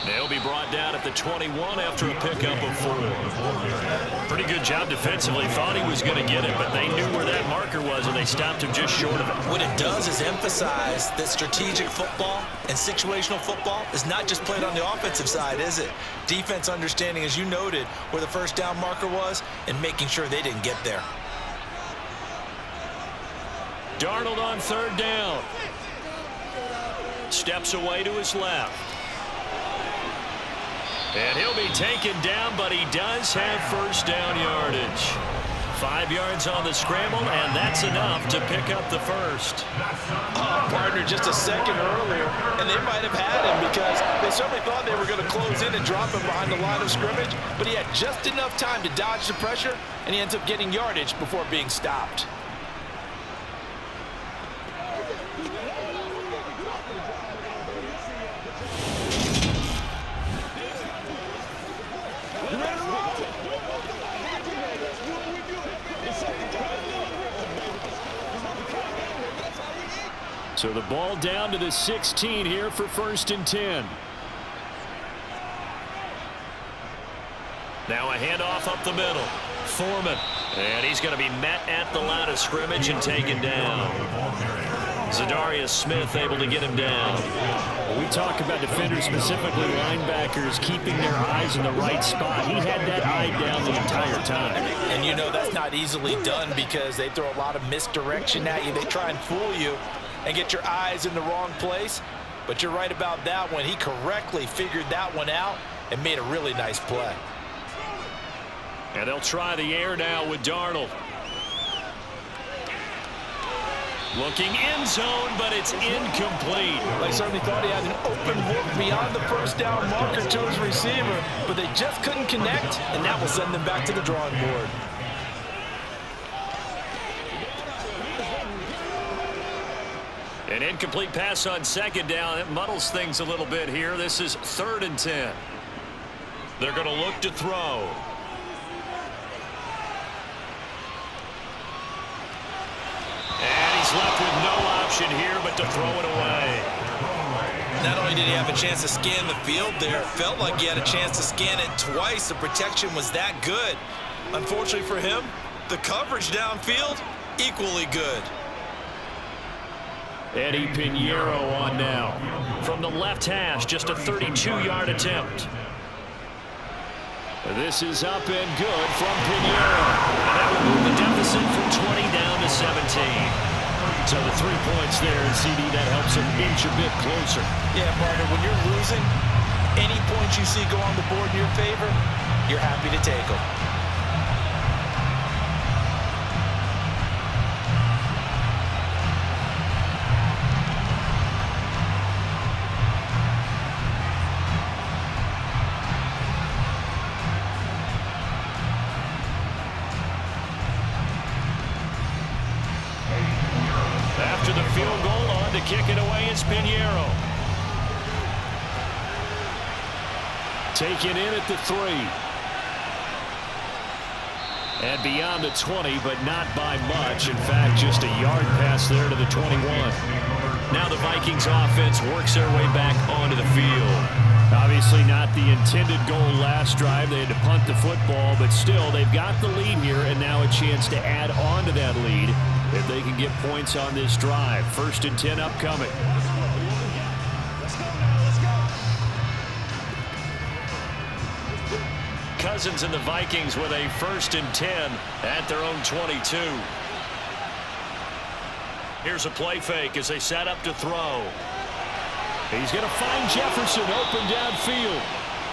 They'll be brought down at the 21 after a pickup of 4. Pretty good job defensively. Thought he was going to get it, but they knew where that marker was, and they stopped him just short of it. What it does is emphasize that strategic football and situational football is not just played on the offensive side, is it? Defense understanding, as you noted, where the first down marker was and making sure they didn't get there. Darnold on 3rd down. Steps away to his left. And he'll be taken down, but he does have first down yardage. 5 yards on the scramble, and that's enough to pick up the first. Partner just a second earlier, and they might have had him because they certainly thought they were going to close in and drop him behind the line of scrimmage, but he had just enough time to dodge the pressure, and he ends up getting yardage before being stopped. So the ball down to the 16 here for 1st and 10. Now a handoff up the middle. Foreman. And he's going to be met at the line of scrimmage and taken down. Zadarius Smith able to get him down. When we talk about defenders, specifically linebackers, keeping their eyes in the right spot. He had that eye down the entire time. And you know that's not easily done because they throw a lot of misdirection at you. They try and fool you and get your eyes in the wrong place. But you're right about that one. He correctly figured that one out and made a really nice play. And they'll try the air now with Darnold. Looking end zone, but it's incomplete. They certainly thought he had an open look beyond the first down marker to his receiver, but they just couldn't connect, and that will send them back to the drawing board. An incomplete pass on 2nd down. It muddles things a little bit here. This is 3rd and 10. They're going to look to throw. And he's left with no option here but to throw it away. Not only did he have a chance to scan the field there, it felt like he had a chance to scan it twice. The protection was that good. Unfortunately for him, the coverage downfield, equally good. Eddie Pinheiro on now. From the left hash, just a 32-yard attempt. This is up and good from Pinheiro. And that will move the deficit from 20 down to 17. So the 3 points there, and CD, that helps him inch a bit closer. Yeah, partner, when you're losing, any points you see go on the board in your favor, you're happy to take them. After the field goal, on to kick it away is Pinheiro. Taken in at the 3. And beyond the 20, but not by much. In fact, just a yard pass there to the 21. Now the Vikings offense works their way back onto the field. Obviously not the intended goal last drive. They had to punt the football, but still, they've got the lead here, and now a chance to add on to that lead if they can get points on this drive. 1st and 10 upcoming. Cousins and the Vikings with a 1st and 10 at their own 22. Here's a play fake as they set up to throw. He's going to find Jefferson open downfield.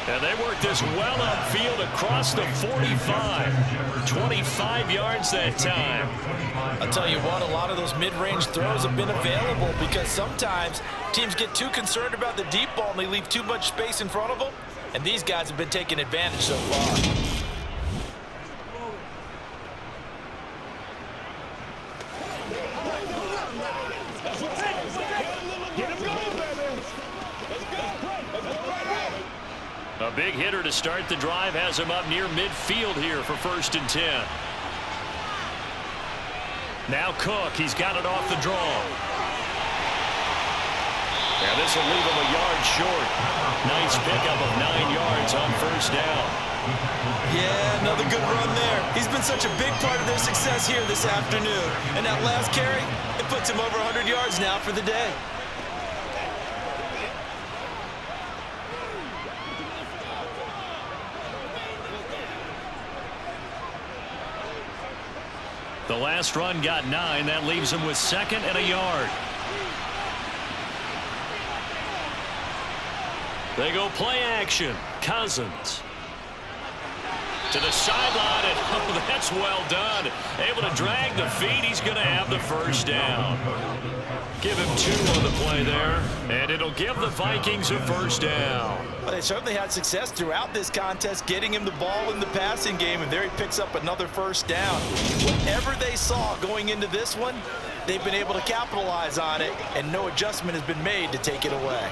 And they work this well upfield across the 45. 25 yards that time. I'll tell you what, a lot of those mid-range throws have been available because sometimes teams get too concerned about the deep ball and they leave too much space in front of them. And these guys have been taking advantage so far. A big hitter to start the drive has him up near midfield here for 1st and 10. Now Cook, he's got it off the draw. Yeah, this will leave him a yard short. Nice pickup of 9 yards on first down. Yeah, another good run there. He's been such a big part of their success here this afternoon. And that last carry, it puts him over 100 yards now for the day. The last run got 9. That leaves him with 2nd and a yard. They go play action. Cousins to the sideline, and oh, that's well done. Able to drag the feet. He's going to have the first down. Give him 2 on the play there, and it'll give the Vikings a first down. Well, they certainly had success throughout this contest getting him the ball in the passing game, and there he picks up another first down. Whatever they saw going into this one, they've been able to capitalize on it, and no adjustment has been made to take it away.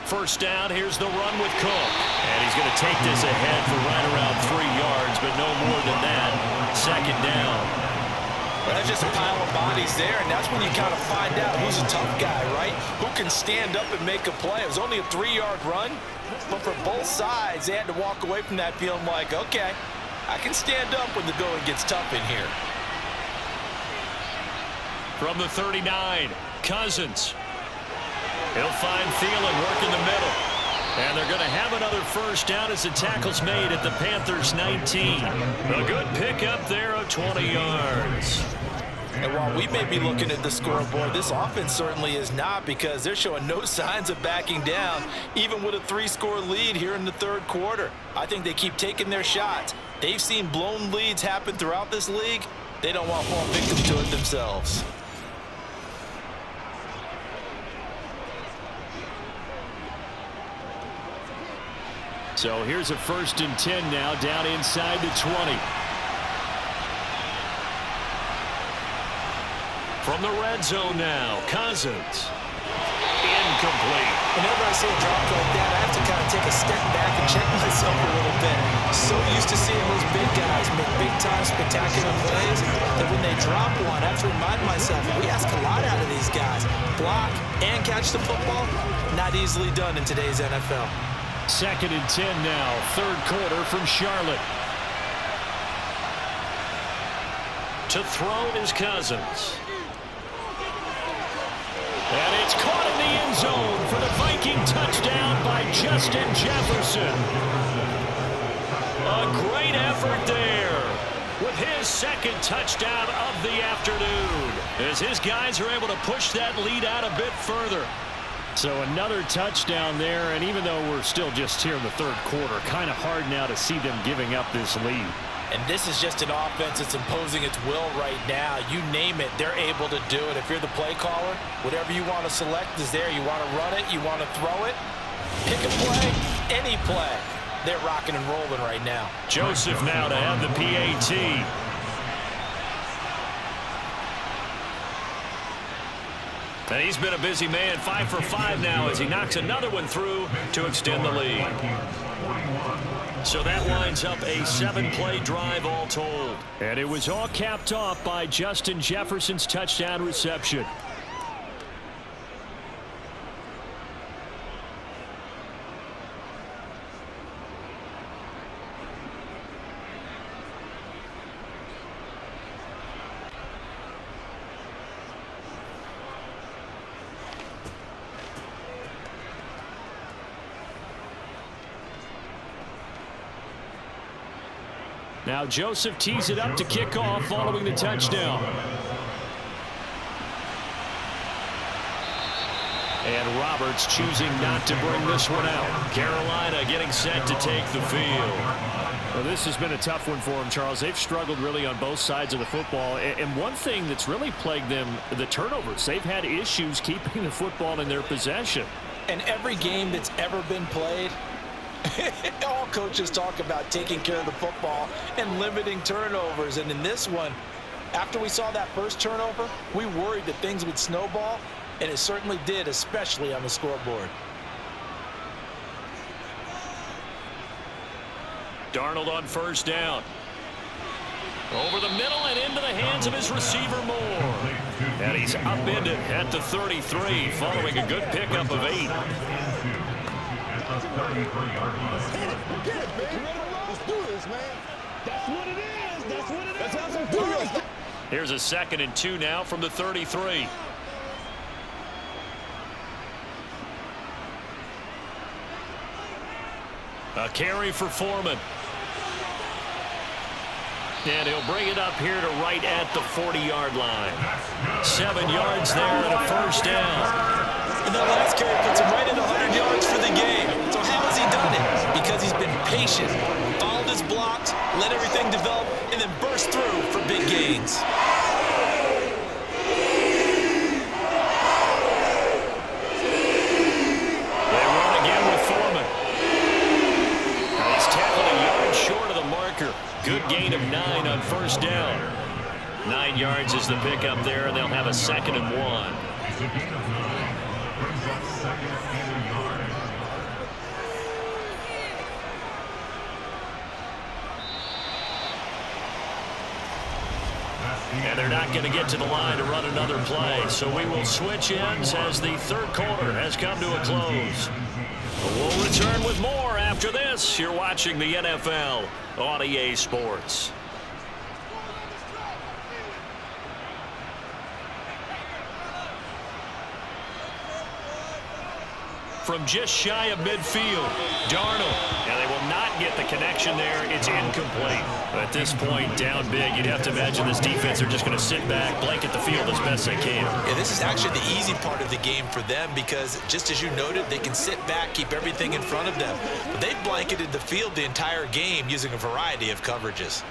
First down, here's the run with Kirk. And he's going to take this ahead for right around 3 yards, but no more than that. 2nd down. Well, that's just a pile of bodies there, and that's when you kind of find out who's a tough guy, right? Who can stand up and make a play. It was only a 3-yard run, but for both sides, they had to walk away from that feeling like, okay, I can stand up when the going gets tough in here. From the 39, Cousins. He'll find Thielen working the middle. And they're going to have another first down as the tackle's made at the Panthers 19. A good pickup there of 20 yards. And while we may be looking at the scoreboard, this offense certainly is not, because they're showing no signs of backing down, even with a 3-score lead here in the 3rd quarter. I think they keep taking their shots. They've seen blown leads happen throughout this league. They don't want to fall victim to it themselves. So here's a 1st and 10 now, down inside the 20. From the red zone now, Cousins. Incomplete. Whenever I see a drop like that, I have to kind of take a step back and check myself a little bit. So used to seeing those big guys make big-time spectacular plays that when they drop one, I have to remind myself, we ask a lot out of these guys. Block and catch the football, not easily done in today's NFL. 2nd and 10 now, 3rd quarter from Charlotte. To throw is Cousins. And it's caught in the end zone for the Viking touchdown by Justin Jefferson. A great effort there with his 2nd touchdown of the afternoon, as his guys are able to push that lead out a bit further. So another touchdown there, and even though we're still just here in the 3rd quarter, kind of hard now to see them giving up this lead. And this is just an offense that's imposing its will right now. You name it, they're able to do it. If you're the play caller, whatever you want to select is there. You want to run it, you want to throw it, pick a play, any play. They're rocking and rolling right now. Joseph now to have the PAT. And he's been a busy man, 5 for 5 now as he knocks another one through to extend the lead. So that winds up a 7-play drive all told. And it was all capped off by Justin Jefferson's touchdown reception. Now Joseph tees it up to kick off following the touchdown. And Roberts choosing not to bring this one out. Carolina getting set to take the field. Well, this has been a tough one for them, Charles. They've struggled really on both sides of the football. And one thing that's really plagued them, the turnovers. They've had issues keeping the football in their possession. And every game that's ever been played, all coaches talk about taking care of the football and limiting turnovers. And in this one, after we saw that first turnover, we worried that things would snowball, and it certainly did, especially on the scoreboard. Darnold on first down. Over the middle and into the hands of his receiver Moore. And he's upended at the 33 following a good pickup of 8. Get it, baby. Let's do this, man. That's what it is. That's what it is. That's how we do it. Here's a 2nd and 2 now from the 33. A carry for Foreman. And he'll bring it up here to right at the 40-yard line. 7 yards there and a first down. And that last carry puts him right at 100 yards for the game. So how has he done it? Because he's been patient, followed his blocks, let everything develop, and then burst through for big gains. They run again with Foreman. And he's tackled a yard short of the marker. Good gain of 9 on first down. 9 yards is the pickup there, and they'll have a 2nd and 1. And they're not going to get to the line to run another play. So we will switch ends as the 3rd quarter has come to a close. We'll return with more after this. You're watching the NFL on EA Sports. From just shy of midfield, Darnold. And they will not get the connection there. It's incomplete. At this point, down big, you'd have to imagine this defense are just going to sit back, blanket the field as best they can. Yeah, this is actually the easy part of the game for them because, just as you noted, they can sit back, keep everything in front of them. But they've blanketed the field the entire game using a variety of coverages.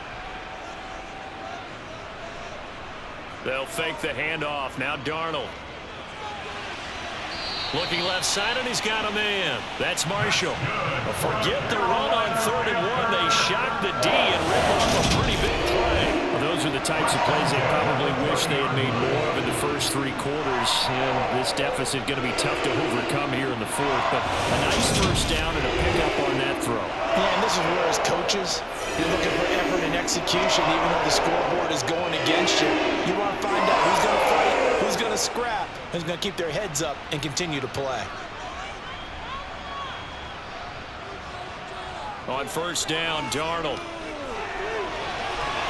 They'll fake the handoff. Now Darnold. Looking left side, and he's got a man. That's Marshall. Forget the run on 3rd and 1. They shock the D and rip off a pretty big play. Well, those are the types of plays they probably wish they had made more of in the first 3 quarters. And this deficit going to be tough to overcome here in the 4th. But a nice first down and a pickup on that throw. Yeah, and this is where, as coaches, you're looking for effort and execution, even though the scoreboard is going against you. You want to find out who's going to fight, who's going to scrap, who's going to keep their heads up and continue to play. On first down, Darnold.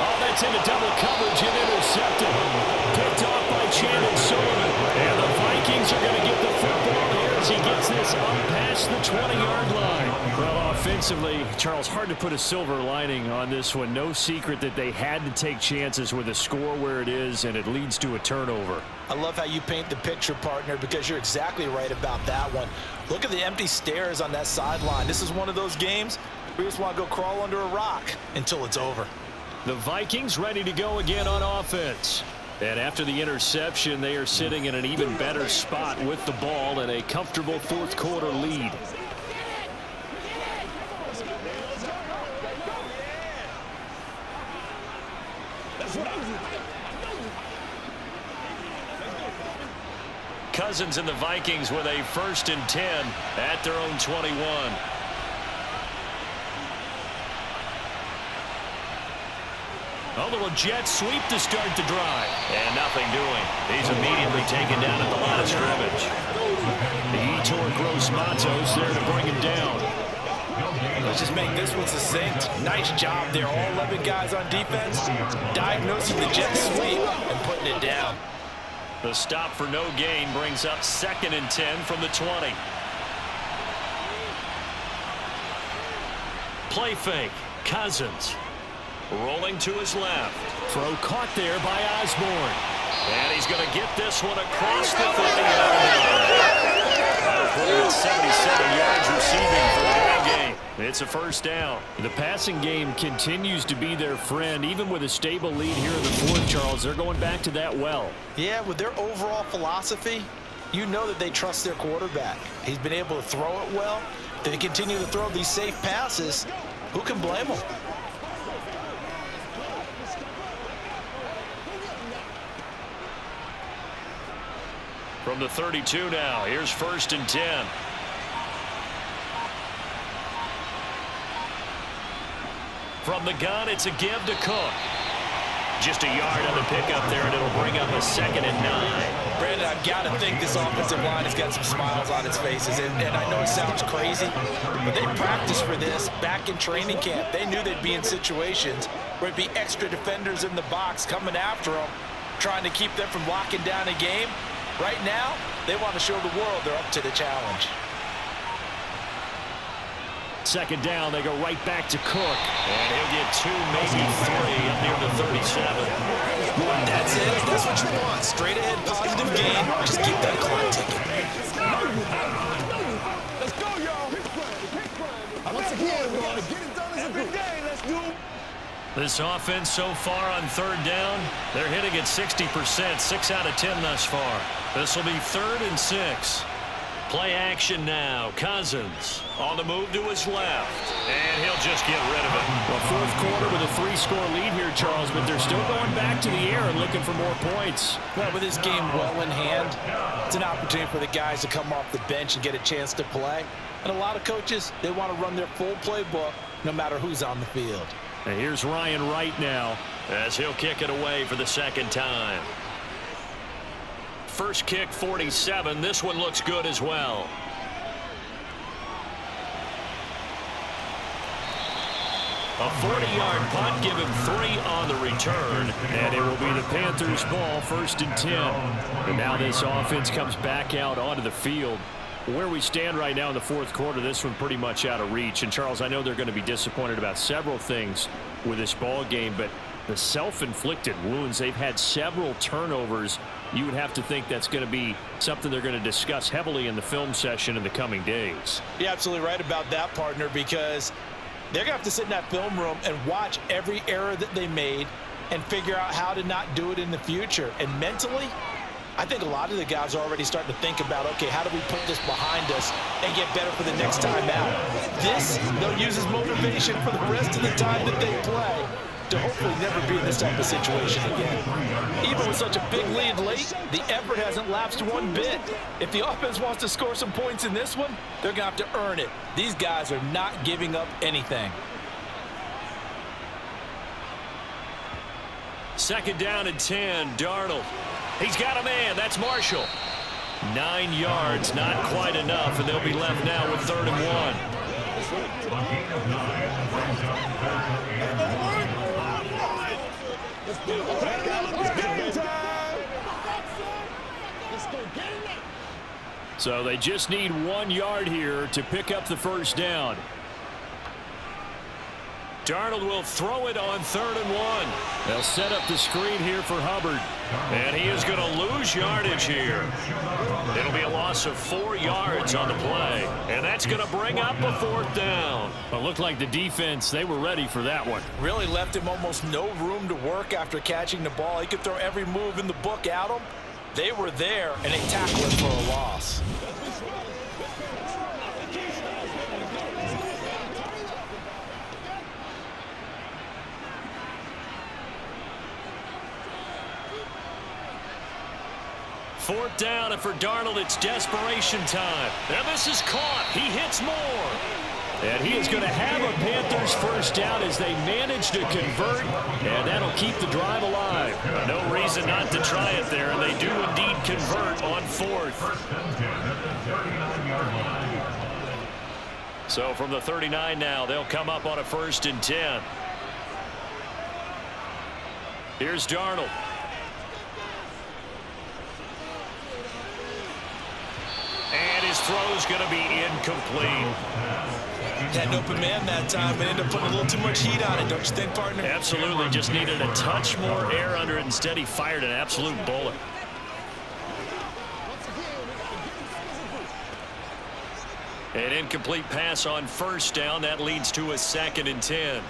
Oh, that's into double coverage and intercepted. Picked off by Chandon Sullivan. And the Vikings are going to get the football here as he gets this up past the 20-yard line. Well, offensively, Charles, hard to put a silver lining on this one. No secret that they had to take chances with a score where it is, and it leads to a turnover. I love how you paint the picture, partner, because you're exactly right about that one. Look at the empty stares on that sideline. This is one of those games where you just want to go crawl under a rock until it's over. The Vikings ready to go again on offense. And after the interception, they are sitting in an even better spot with the ball and a comfortable 4th quarter lead. Cousins and the Vikings with a 1st and 10 at their own 21. A little jet sweep to start the drive. And nothing doing. He's immediately taken down at the line of scrimmage. The Etor Gross Matos there to bring him down. Let's just make this one succinct. Nice job there. All 11 guys on defense diagnosing the jet sweep and putting it down. The stop for no gain brings up 2nd and 10 from the 20. Play fake. Cousins. Rolling to his left. Throw caught there by Osborne. And he's going to get this one across the 30-yard line. That'll put him at 77 yards receiving for the ball game. It's a first down. The passing game continues to be their friend. Even with a stable lead here in the 4th, Charles, they're going back to that well. Yeah, with their overall philosophy, you know that they trust their quarterback. He's been able to throw it well. They continue to throw these safe passes. Who can blame them? From the 32 now, here's 1st and 10. From the gun, it's a give to Cook. Just a yard on the pickup there, and it'll bring up a 2nd and 9. Brandon, I've got to think this offensive line has got some smiles on its faces. And I know it sounds crazy, but they practiced for this back in training camp. They knew they'd be in situations where it'd be extra defenders in the box coming after them, trying to keep them from locking down a game. Right now, they want to show the world they're up to the challenge. 2nd down, they go right back to Cook. And he'll get 2, maybe 3 up near the 37. That's it. That's what you want. Straight ahead, positive game. Just keep that clock ticking. Let's go, y'all. Once again, we got to get it done every day. Let's do it. This offense so far on 3rd down, they're hitting at 60%, 6 out of 10 thus far. This will be 3rd and 6. Play action now. Cousins on the move to his left, and he'll just get rid of it. Well, 4th quarter with a 3-score lead here, Charles, but they're still going back to the air and looking for more points. Well, with this game well in hand, it's an opportunity for the guys to come off the bench and get a chance to play. And a lot of coaches, they want to run their full playbook no matter who's on the field. And here's Ryan Wright now as he'll kick it away for the 2nd time. First kick, 47. This one looks good as well. A 40-yard punt, give him 3 on the return. And it will be the Panthers' ball, 1st and 10. And now this offense comes back out onto the field. Where we stand right now in the 4th quarter, this one pretty much out of reach. And, Charles, I know they're going to be disappointed about several things with this ball game, but the self-inflicted wounds, they've had several turnovers. You would have to think that's going to be something they're going to discuss heavily in the film session in the coming days. You're absolutely right about that, partner, because they're going to have to sit in that film room and watch every error that they made and figure out how to not do it in the future. And mentally, I think a lot of the guys are already starting to think about, okay, how do we put this behind us and get better for the next time out? This, they'll use as motivation for the rest of the time that they play to hopefully never be in this type of situation again. Even with such a big lead late, the effort hasn't lapsed one bit. If the offense wants to score some points in this one, they're going to have to earn it. These guys are not giving up anything. 2nd down and 10, Darnold. He's got a man, that's Marshall. 9 yards, not quite enough, and they'll be left now with 3rd and 1. So they just need 1 yard here to pick up the 1st down. Darnold will throw it on 3rd and 1. They'll set up the screen here for Hubbard. And he is going to lose yardage here. It'll be a loss of 4 yards on the play. And that's going to bring up a 4th down. Well, it looked like the defense, they were ready for that one. Really left him almost no room to work after catching the ball. He could throw every move in the book at him. They were there, and they tackled him for a loss. Fourth down, and for Darnold, it's desperation time. And this is caught. He hits more. And he is going to have a Panthers 1st down as they manage to convert, and that'll keep the drive alive. No reason not to try it there, and they do indeed convert on 4th. So from the 39 now, they'll come up on a 1st and 10. Here's Darnold. And his throw's going to be incomplete. Had an open man that time, but ended up putting a little too much heat on it, don't you think, partner? Absolutely. Just needed a touch more air under it. Instead, he fired an absolute bullet. An incomplete pass on 1st down. That leads to a 2nd and 10.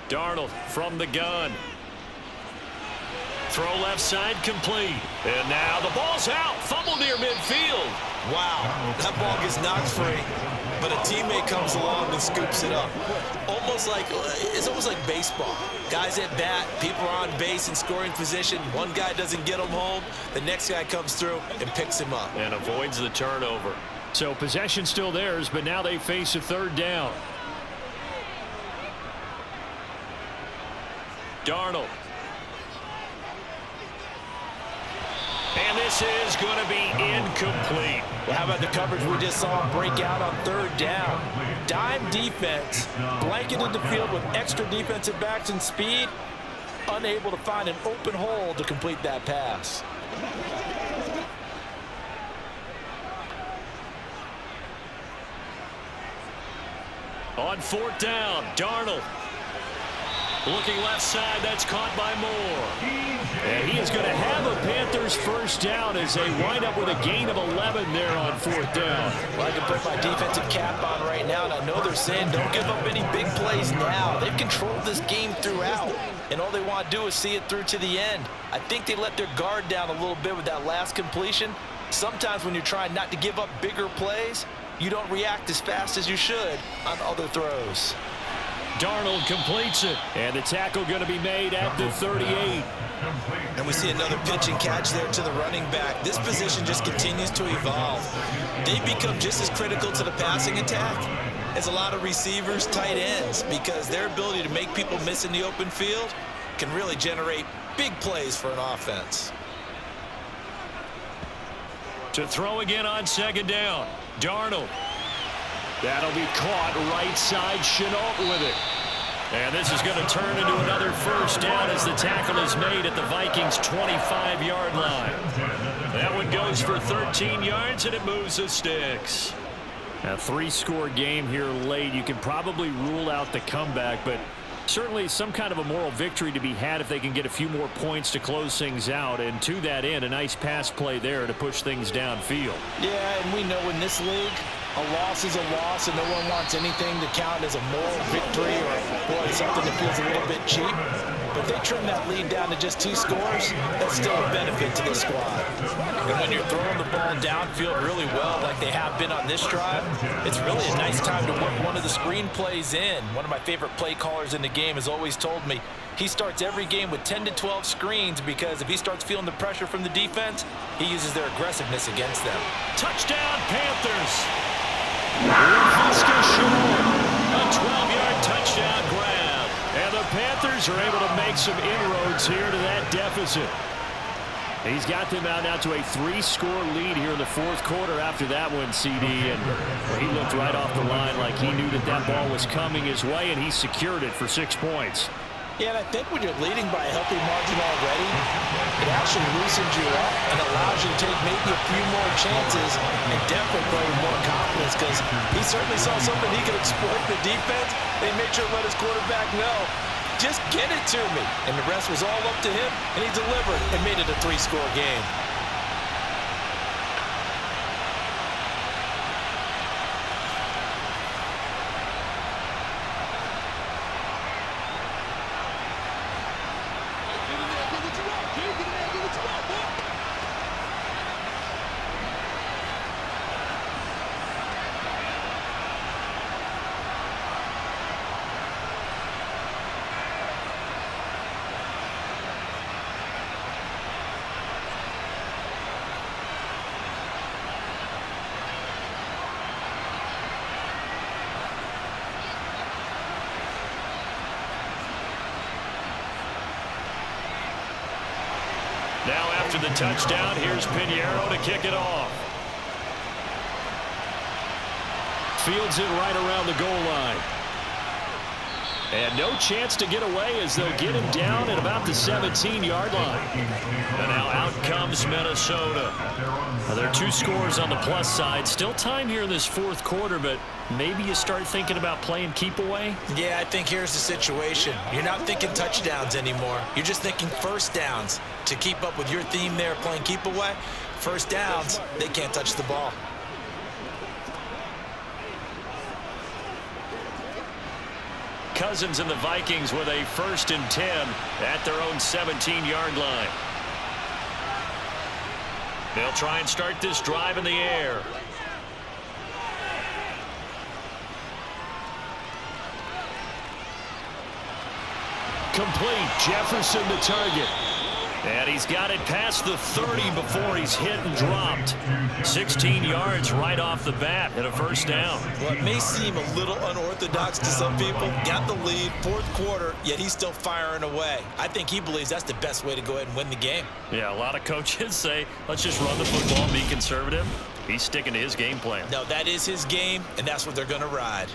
Darnold from the gun. Throw left side complete. And now the ball's out. Fumble near midfield. Wow, that ball gets knocked free, but a teammate comes along and scoops it up. It's almost like baseball. Guys at bat, people are on base in scoring position. One guy doesn't get him home. The next guy comes through and picks him up. And avoids the turnover. So possession still theirs, but now they face a third down. Darnold. And this is going to be incomplete. Well, how about the coverage we just saw him break out on third down? Dime defense, blanketed the field with extra defensive backs and speed, unable to find an open hole to complete that pass. On fourth down, Darnold. Looking left side, that's caught by Moore. And he is going to have a Panthers first down as they wind up with a gain of 11 there on fourth down. Well, I can put my defensive cap on right now, and I know they're saying don't give up any big plays now. They've controlled this game throughout, and all they want to do is see it through to the end. I think they let their guard down a little bit with that last completion. Sometimes when you're trying not to give up bigger plays, you don't react as fast as you should on other throws. Darnold completes it, and the tackle going to be made at the 38. And we see another pitch and catch there to the running back. This position just continues to evolve. They become just as critical to the passing attack as a lot of receivers, tight ends, because their ability to make people miss in the open field can really generate big plays for an offense. To throw again on second down, Darnold. That'll be caught right side. Chenault with it. And this is going to turn into another first down as the tackle is made at the Vikings' 25-yard line. That one goes for 13 yards, and it moves the sticks. A three-score game here late. You can probably rule out the comeback, but certainly some kind of a moral victory to be had if they can get a few more points to close things out. And to that end, a nice pass play there to push things downfield. Yeah, and we know in this league, a loss is a loss, and no one wants anything to count as a moral victory or, boy, something that feels a little bit cheap. But they trim that lead down to just 2 scores. That's still a benefit to the squad. And when you're throwing the ball downfield really well like they have been on this drive, it's really a nice time to work one of the screen plays in. One of my favorite play callers in the game has always told me he starts every game with 10 to 12 screens because if he starts feeling the pressure from the defense, he uses their aggressiveness against them. Touchdown, Panthers! A 12-yard touchdown grab. And the Panthers are able to make some inroads here to that deficit. He's got them out now to a 3-score lead here in the fourth quarter after that one, CD. And he looked right off the line like he knew that that ball was coming his way, and he secured it for 6 points. Yeah, and I think when you're leading by a healthy margin already, it actually loosens you up and allows you to take maybe a few more chances and definitely play with more confidence because he certainly saw something he could exploit the defense. They made sure to let his quarterback know, just get it to me. And the rest was all up to him, and he delivered and made it a 3-score game. Now after the touchdown, here's Pinheiro to kick it off. Fields it right around the goal line. And no chance to get away as they'll get him down at about the 17-yard line. And now out comes Minnesota. Now there are 2 scores on the plus side. Still time here in this fourth quarter, but maybe you start thinking about playing keep away? Yeah, I think here's the situation. You're not thinking touchdowns anymore. You're just thinking first downs. To keep up with your theme there, playing keep away, first downs, they can't touch the ball. Cousins and the Vikings with a 1st and 10 at their own 17-yard line. They'll try and start this drive in the air. Complete. Jefferson the target. And he's got it past the 30 before he's hit and dropped. 16 yards right off the bat and a first down. Well, it may seem a little unorthodox to some people. Got the lead, fourth quarter, yet he's still firing away. I think he believes that's the best way to go ahead and win the game. Yeah, a lot of coaches say, let's just run the football and be conservative. He's sticking to his game plan. No, that is his game, and that's what they're going to ride.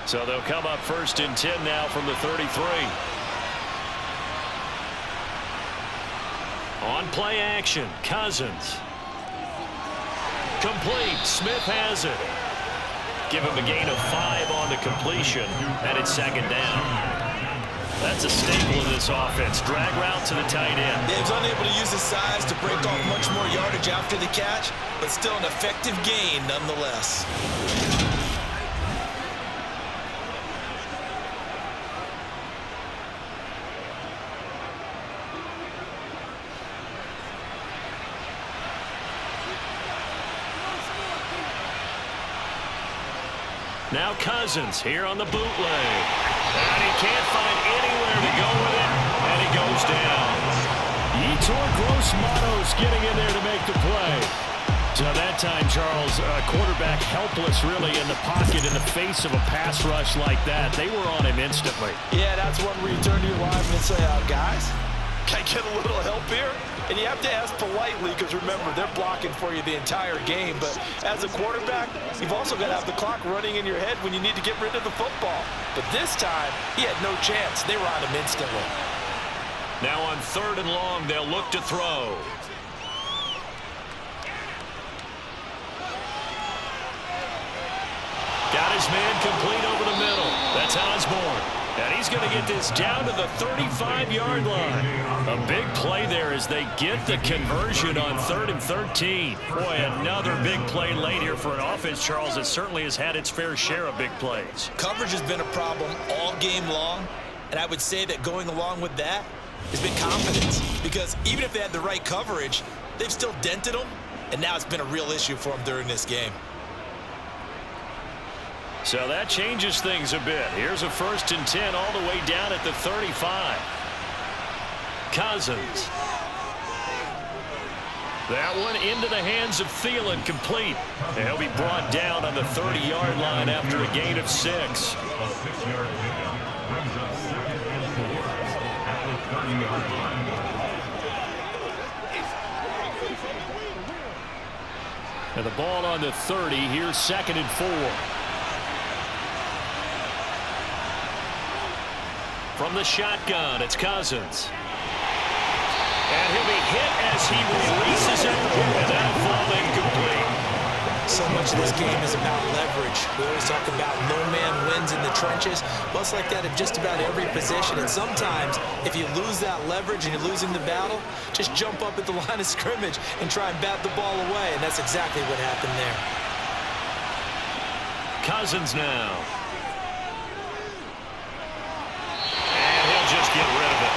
So they'll come up 1st and 10 now from the 33. On play action, Cousins. Complete. Smith has it. Give him a gain of 5 on the completion, and it's 2nd down. That's a staple of this offense. Drag route to the tight end. Dave's unable to use his size to break off much more yardage after the catch, but still an effective gain nonetheless. Now Cousins here on the bootleg. And he can't find anywhere to go with it. And he goes down. Yetur Gross-Matos getting in there to make the play. So that time, Charles, quarterback helpless really in the pocket in the face of a pass rush like that. They were on him instantly. Yeah, that's one where you turn to your lineman and say, guys, can I get a little help here? And you have to ask politely because, remember, they're blocking for you the entire game. But as a quarterback, you've also got to have the clock running in your head when you need to get rid of the football. But this time, he had no chance. They were on him instantly. Now on 3rd and long, they'll look to throw. Got his man complete over the middle. That's Osborne. And he's going to get this down to the 35-yard line. A big play there as they get the conversion on 3rd and 13. Boy, another big play late here for an offense, Charles, that certainly has had its fair share of big plays. Coverage has been a problem all game long, and I would say that going along with that has been confidence. Because even if they had the right coverage, they've still dented them, and now it's been a real issue for them during this game. So that changes things a bit. Here's a 1st and 10 all the way down at the 35. Cousins. That one into the hands of Thielen, complete. And he'll be brought down on the 30-yard line after a gain of 6. And the ball on the 30. Here's 2nd and 4. From the shotgun, it's Cousins. And he'll be hit as he releases it, and that'll fall incomplete. So much of this game is about leverage. We always talk about no man wins in the trenches. Well, it's like that in just about every position. And sometimes, if you lose that leverage and you're losing the battle, just jump up at the line of scrimmage and try and bat the ball away. And that's exactly what happened there. Cousins now. Just get rid of it.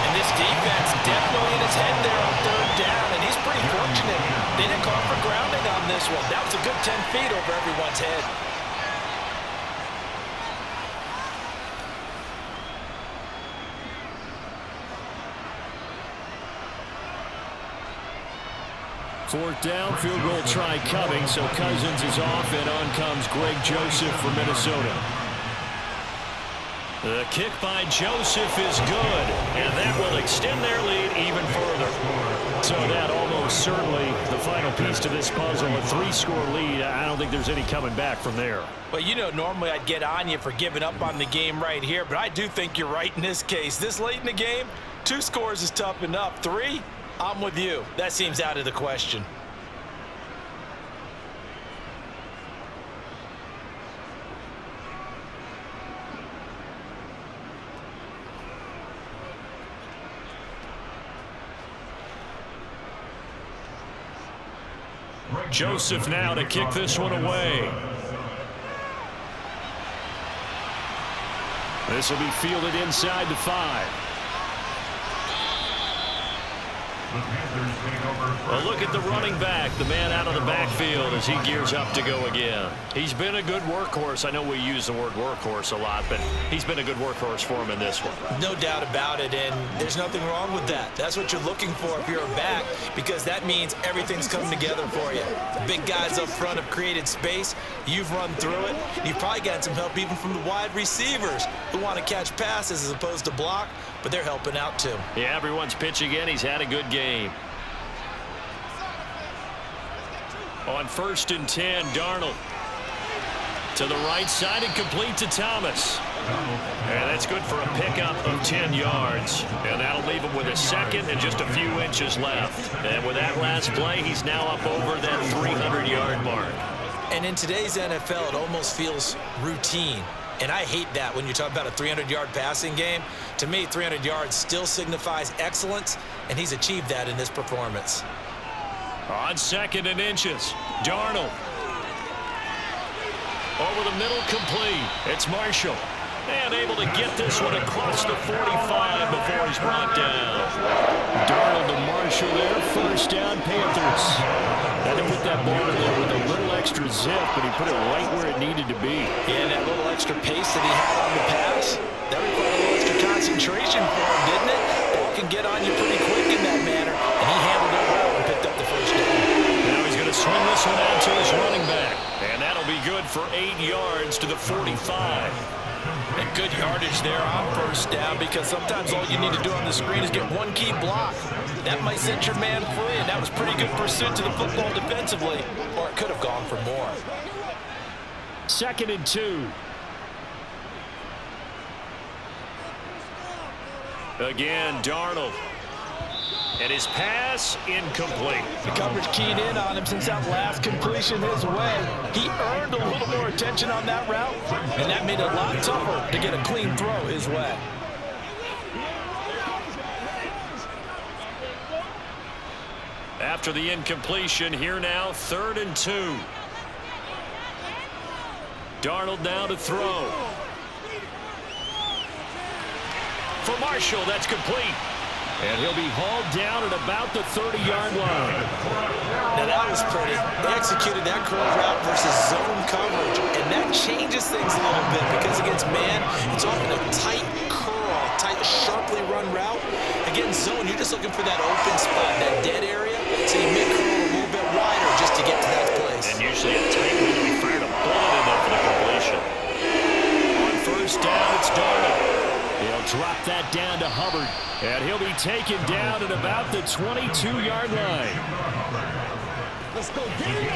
And this defense definitely in his head there on 3rd down, and he's pretty fortunate. They didn't call for grounding on this one. That was a good 10 feet over everyone's head. Fourth down, field goal try coming, so Cousins is off, and on comes Greg Joseph for Minnesota. The kick by Joseph is good, and that will extend their lead even further. So that almost certainly the final piece to this puzzle, a 3-score lead. I don't think there's any coming back from there. Well, you know, normally I'd get on you for giving up on the game right here, but I do think you're right in this case. This late in the game, 2 scores is tough enough. 3, I'm with you. That seems out of the question. Joseph now to kick this one away. This will be fielded inside the 5. The Panthers take over. Well, look at the running back, the man out of the backfield as he gears up to go again. He's been a good workhorse. I know we use the word workhorse a lot, but he's been a good workhorse for him in this one. No doubt about it, and there's nothing wrong with that. That's what you're looking for if you're a back, because that means everything's coming together for you. The big guys up front have created space. You've run through it. You've probably gotten some help even from the wide receivers who want to catch passes as opposed to block, but they're helping out too. Yeah, everyone's pitching in. He's had a good game. On 1st and 10, Darnold to the right side and complete to Thomas. And that's good for a pickup of 10 yards. And that'll leave him with a second and just a few inches left. And with that last play, he's now up over that 300-yard mark. And in today's NFL, it almost feels routine. And I hate that when you talk about a 300-yard passing game. To me, 300 yards still signifies excellence, and he's achieved that in this performance. On 2nd and inches, Darnold. Over the middle, complete. It's Marshall. And able to get this one across the 45 before he's brought down. Darnold to Marshall there. 1st down, Panthers. Had to put that ball in there with a little extra zip, but he put it right where it needed to be. Yeah, and that little extra pace that he had on the pass, that required a little extra concentration for him, didn't it? Ball can get on you pretty quick in that manner, and he handled it well and picked up the 1st down. Now he's going to swing this one out to his running back. And that'll be good for 8 yards to the 45. And good yardage there on 1st down, because sometimes all you need to do on the screen is get one key block. That might set your man free, and that was pretty good pursuit to the football defensively, or it could have gone for more. 2nd and 2. Again, Darnold. And his pass incomplete. The coverage keyed in on him since that last completion his way. He earned a little more attention on that route, and that made it a lot tougher to get a clean throw his way. After the incompletion, here now, 3rd and 2. Darnold now to throw. For Marshall, that's complete. And he'll be hauled down at about the 30-yard line. Now that was pretty. They executed that curl route versus zone coverage, and that changes things a little bit because against man, it's often a tight curl, tight, sharply run route. Against zone, you're just looking for that open spot, that dead area, so you may curl a little bit wider just to get to that place. And usually a tight one, we fired a bullet in there for the completion. On 1st down, it's Darnold. He'll drop that down to Hubbard, and he'll be taken down at about the 22-yard line. Let's go get it.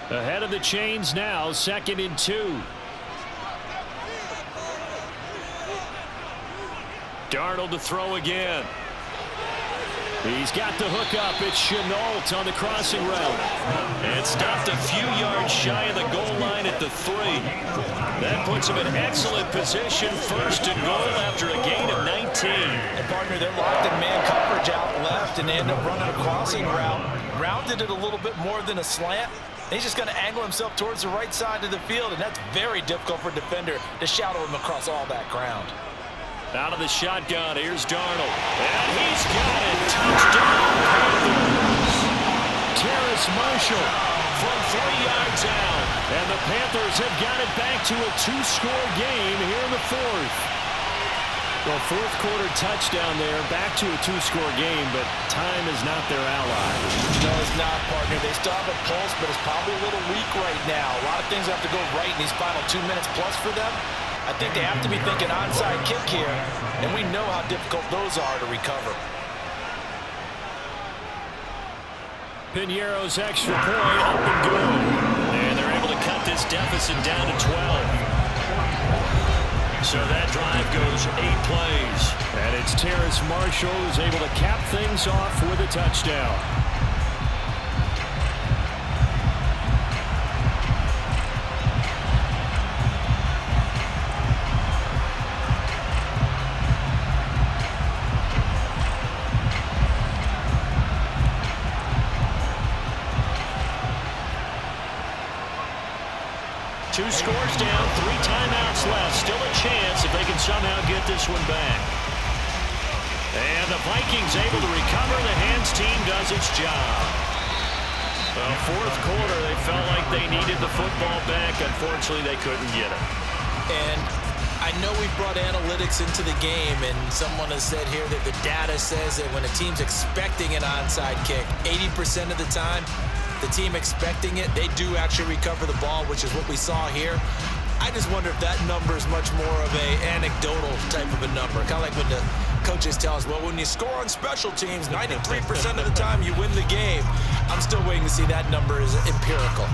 Ahead of the chains now, 2nd and 2. Darnold to throw again. He's got the hook up. It's Chenault on the crossing route. And stopped a few yards shy of the goal line at the 3. That puts him in excellent position, 1st and goal after a gain of 19. And partner, they're locked in man coverage out left, and they end up running a crossing route. Rounded it a little bit more than a slant. He's just going to angle himself towards the right side of the field, and that's very difficult for a defender to shadow him across all that ground. Out of the shotgun, here's Darnold. And he's got it. Touchdown, Panthers. Terrace Marshall from 3 yards out. And the Panthers have got it back to a 2-score game here in the 4th. Well, 4th quarter touchdown there, back to a 2-score game, but time is not their ally. No, it's not, partner. They still have a pulse, but it's probably a little weak right now. A lot of things have to go right in these final 2 minutes plus for them. I think they have to be thinking onside kick here, and we know how difficult those are to recover. Piñeiro's extra point up and good. And they're able to cut this deficit down to 12. So that drive goes 8 plays. And it's Terrace Marshall who's able to cap things off with a touchdown. 2 scores down, 3 timeouts left. Still a chance if they can somehow get this one back. And the Vikings able to recover. The hands team does its job. Well, 4th quarter, they felt like they needed the football back. Unfortunately, they couldn't get it. And I know we've brought analytics into the game, and someone has said here that the data says that when a team's expecting an onside kick, 80% of the time, the team expecting it, they do actually recover the ball, which is what we saw here. I just wonder if that number is much more of a anecdotal type of a number. Kind of like when the coaches tell us, well, when you score on special teams, 93% of the time you win the game. I'm still waiting to see that number is empirical.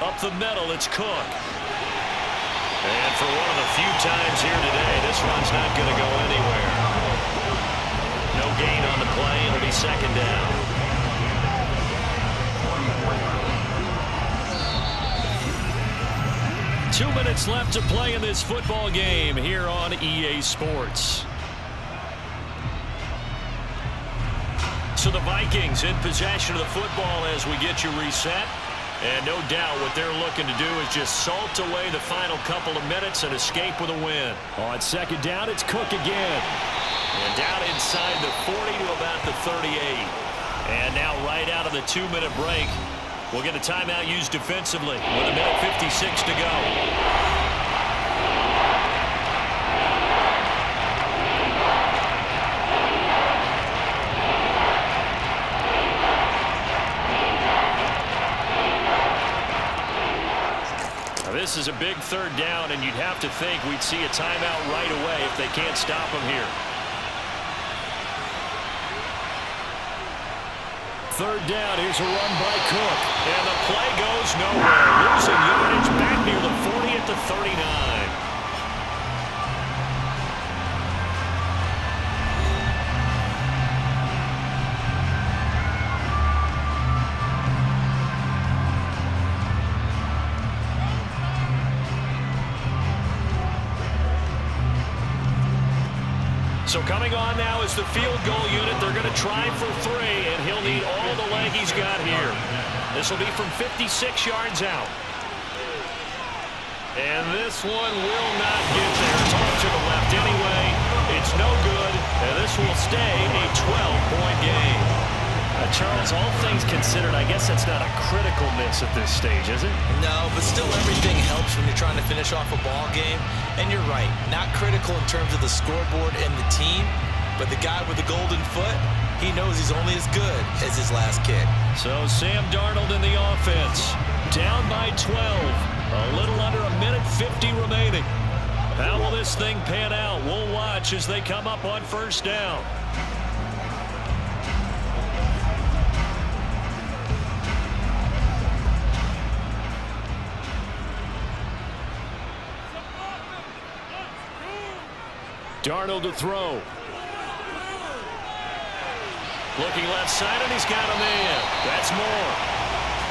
Up the middle, it's Cook. And for one of the few times here today, this one's not going to go anywhere. No gain on the play. It'll be 2nd down. Two minutes left to play in this football game here on EA Sports. So the Vikings in possession of the football as we get you reset. And no doubt what they're looking to do is just salt away the final couple of minutes and escape with a win. On 2nd down, it's Cook again. And down inside the 40 to about the 38. And now right out of the 2-minute break, we'll get a timeout used defensively with 1:56 to go. This is a big 3rd down, and you'd have to think we'd see a timeout right away if they can't stop them here. 3rd down, here's a run by Cook. And the play goes nowhere. Losing yardage back near the 40 at the 39. So coming on now is the field goal unit. They're going to try for 3, and he'll need all the leg he's got here. This will be from 56 yards out. And this one will not get there. It's off to the left anyway. It's no good, and this will stay a 12-point game. Charles, all things considered, I guess that's not a critical miss at this stage, is it? No, but still everything helps when you're trying to finish off a ball game. And you're right, not critical in terms of the scoreboard and the team, but the guy with the golden foot, he knows he's only as good as his last kick. So Sam Darnold in the offense, down by 12, a little under 1:50 remaining. How will this thing pan out? We'll watch as they come up on 1st down. Darnold to throw. Looking left side, and he's got a man. That's more.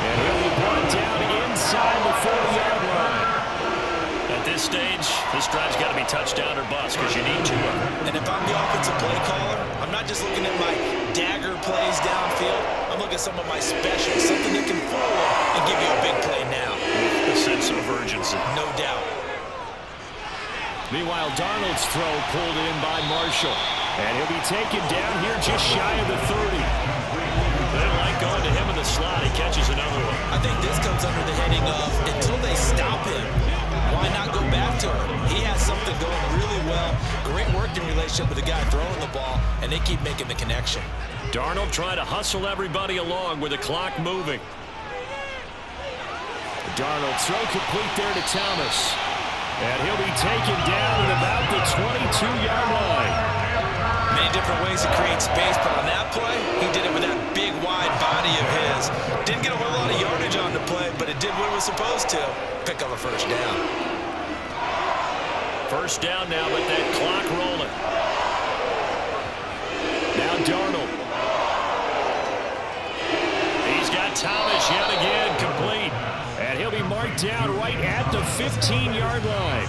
And he'll be brought down inside the 40-yard line. At this stage, this drive's got to be touchdown or bust because you need 2 of them. And if I'm the offensive play caller, I'm not just looking at my dagger plays downfield. I'm looking at some of my specials, something that can forward and give you a big play now. A sense of urgency. No doubt. Meanwhile, Darnold's throw pulled in by Marshall. And he'll be taken down here just shy of the 30. They don't like going to him in the slot. He catches another one. I think this comes under the heading of until they stop him, why not go back to him? He has something going really well. Great working relationship with the guy throwing the ball, and they keep making the connection. Darnold trying to hustle everybody along with the clock moving. Darnold throw complete there to Thomas. And he'll be taken down at about the 22-yard line. Many different ways to create space, but on that play, he did it with that big, wide body of his. Didn't get a whole lot of yardage on the play, but it did what it was supposed to. Pick up a 1st down. 1st down now, but that clock rolling. Now Darnold. He's got Thomas yet again complete. And he'll be marked down right at the 15-yard line.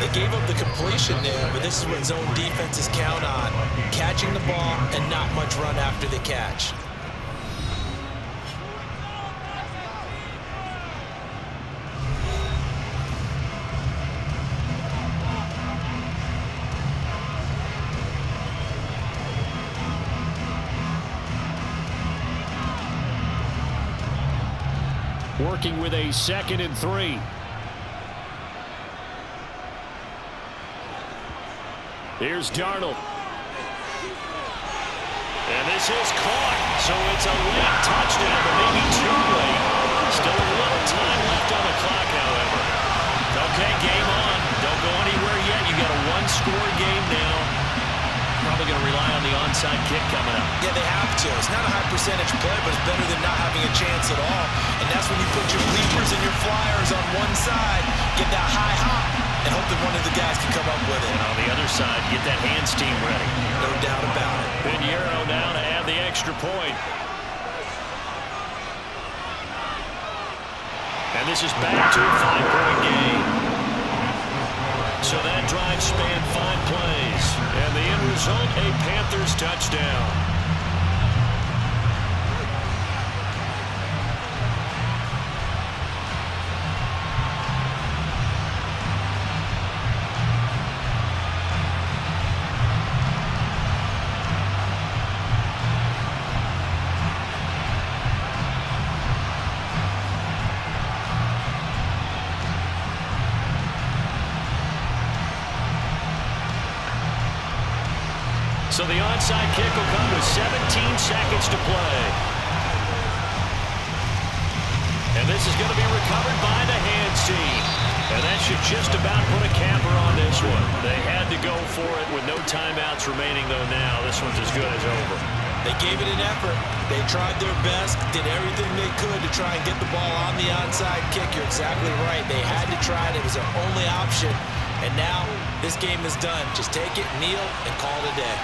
They gave up the completion there, but this is what zone defenses count on. Catching the ball and not much run after the catch. Working with a 2nd and 3. Here's Darnold. And this is caught. So it's a late touchdown, but maybe too late. Still a little time left on the clock, however. Okay, game on. Don't go anywhere yet. You got a one-score game now. Probably going to rely on the onside kick coming up. Yeah, they have to. It's not a high percentage play, but it's better than not having a chance at all. And that's when you put your leapers and your flyers on one side, get that high hop, and hope that one of the guys can come up with it. And on the other side, get that hands team ready. No doubt about it. Pinheiro now to add the extra point. And this is back to a 5-point game. So that drive spanned 5 plays. And the end result, a Panthers touchdown. So the onside kick will come with 17 seconds to play. And this is going to be recovered by the hands team. And that should just about put a capper on this one. They had to go for it with no timeouts remaining, though now. This one's as good as over. They gave it an effort. They tried their best, did everything they could to try and get the ball on the onside kick. You're exactly right. They had to try it. It was their only option. And now this game is done. Just take it, kneel, and call it a day.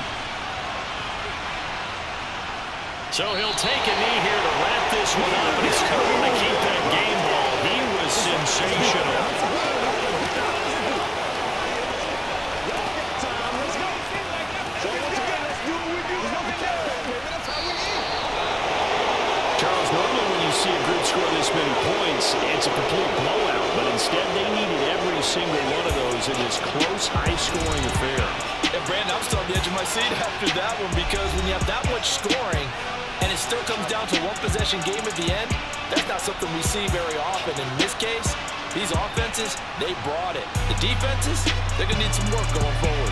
So he'll take a knee here to wrap this one up, and he's going to keep that game ball. He was sensational. Charles, normally when you see a group score this many points, it's a complete blowout, but instead they needed every single one of those in this close, high-scoring affair. And Brandon, I'm still on the edge of my seat after that one, because when you have that much scoring and it still comes down to one-possession game at the end, that's not something we see very often. In this case, these offenses, they brought it. The defenses, they're going to need some work going forward.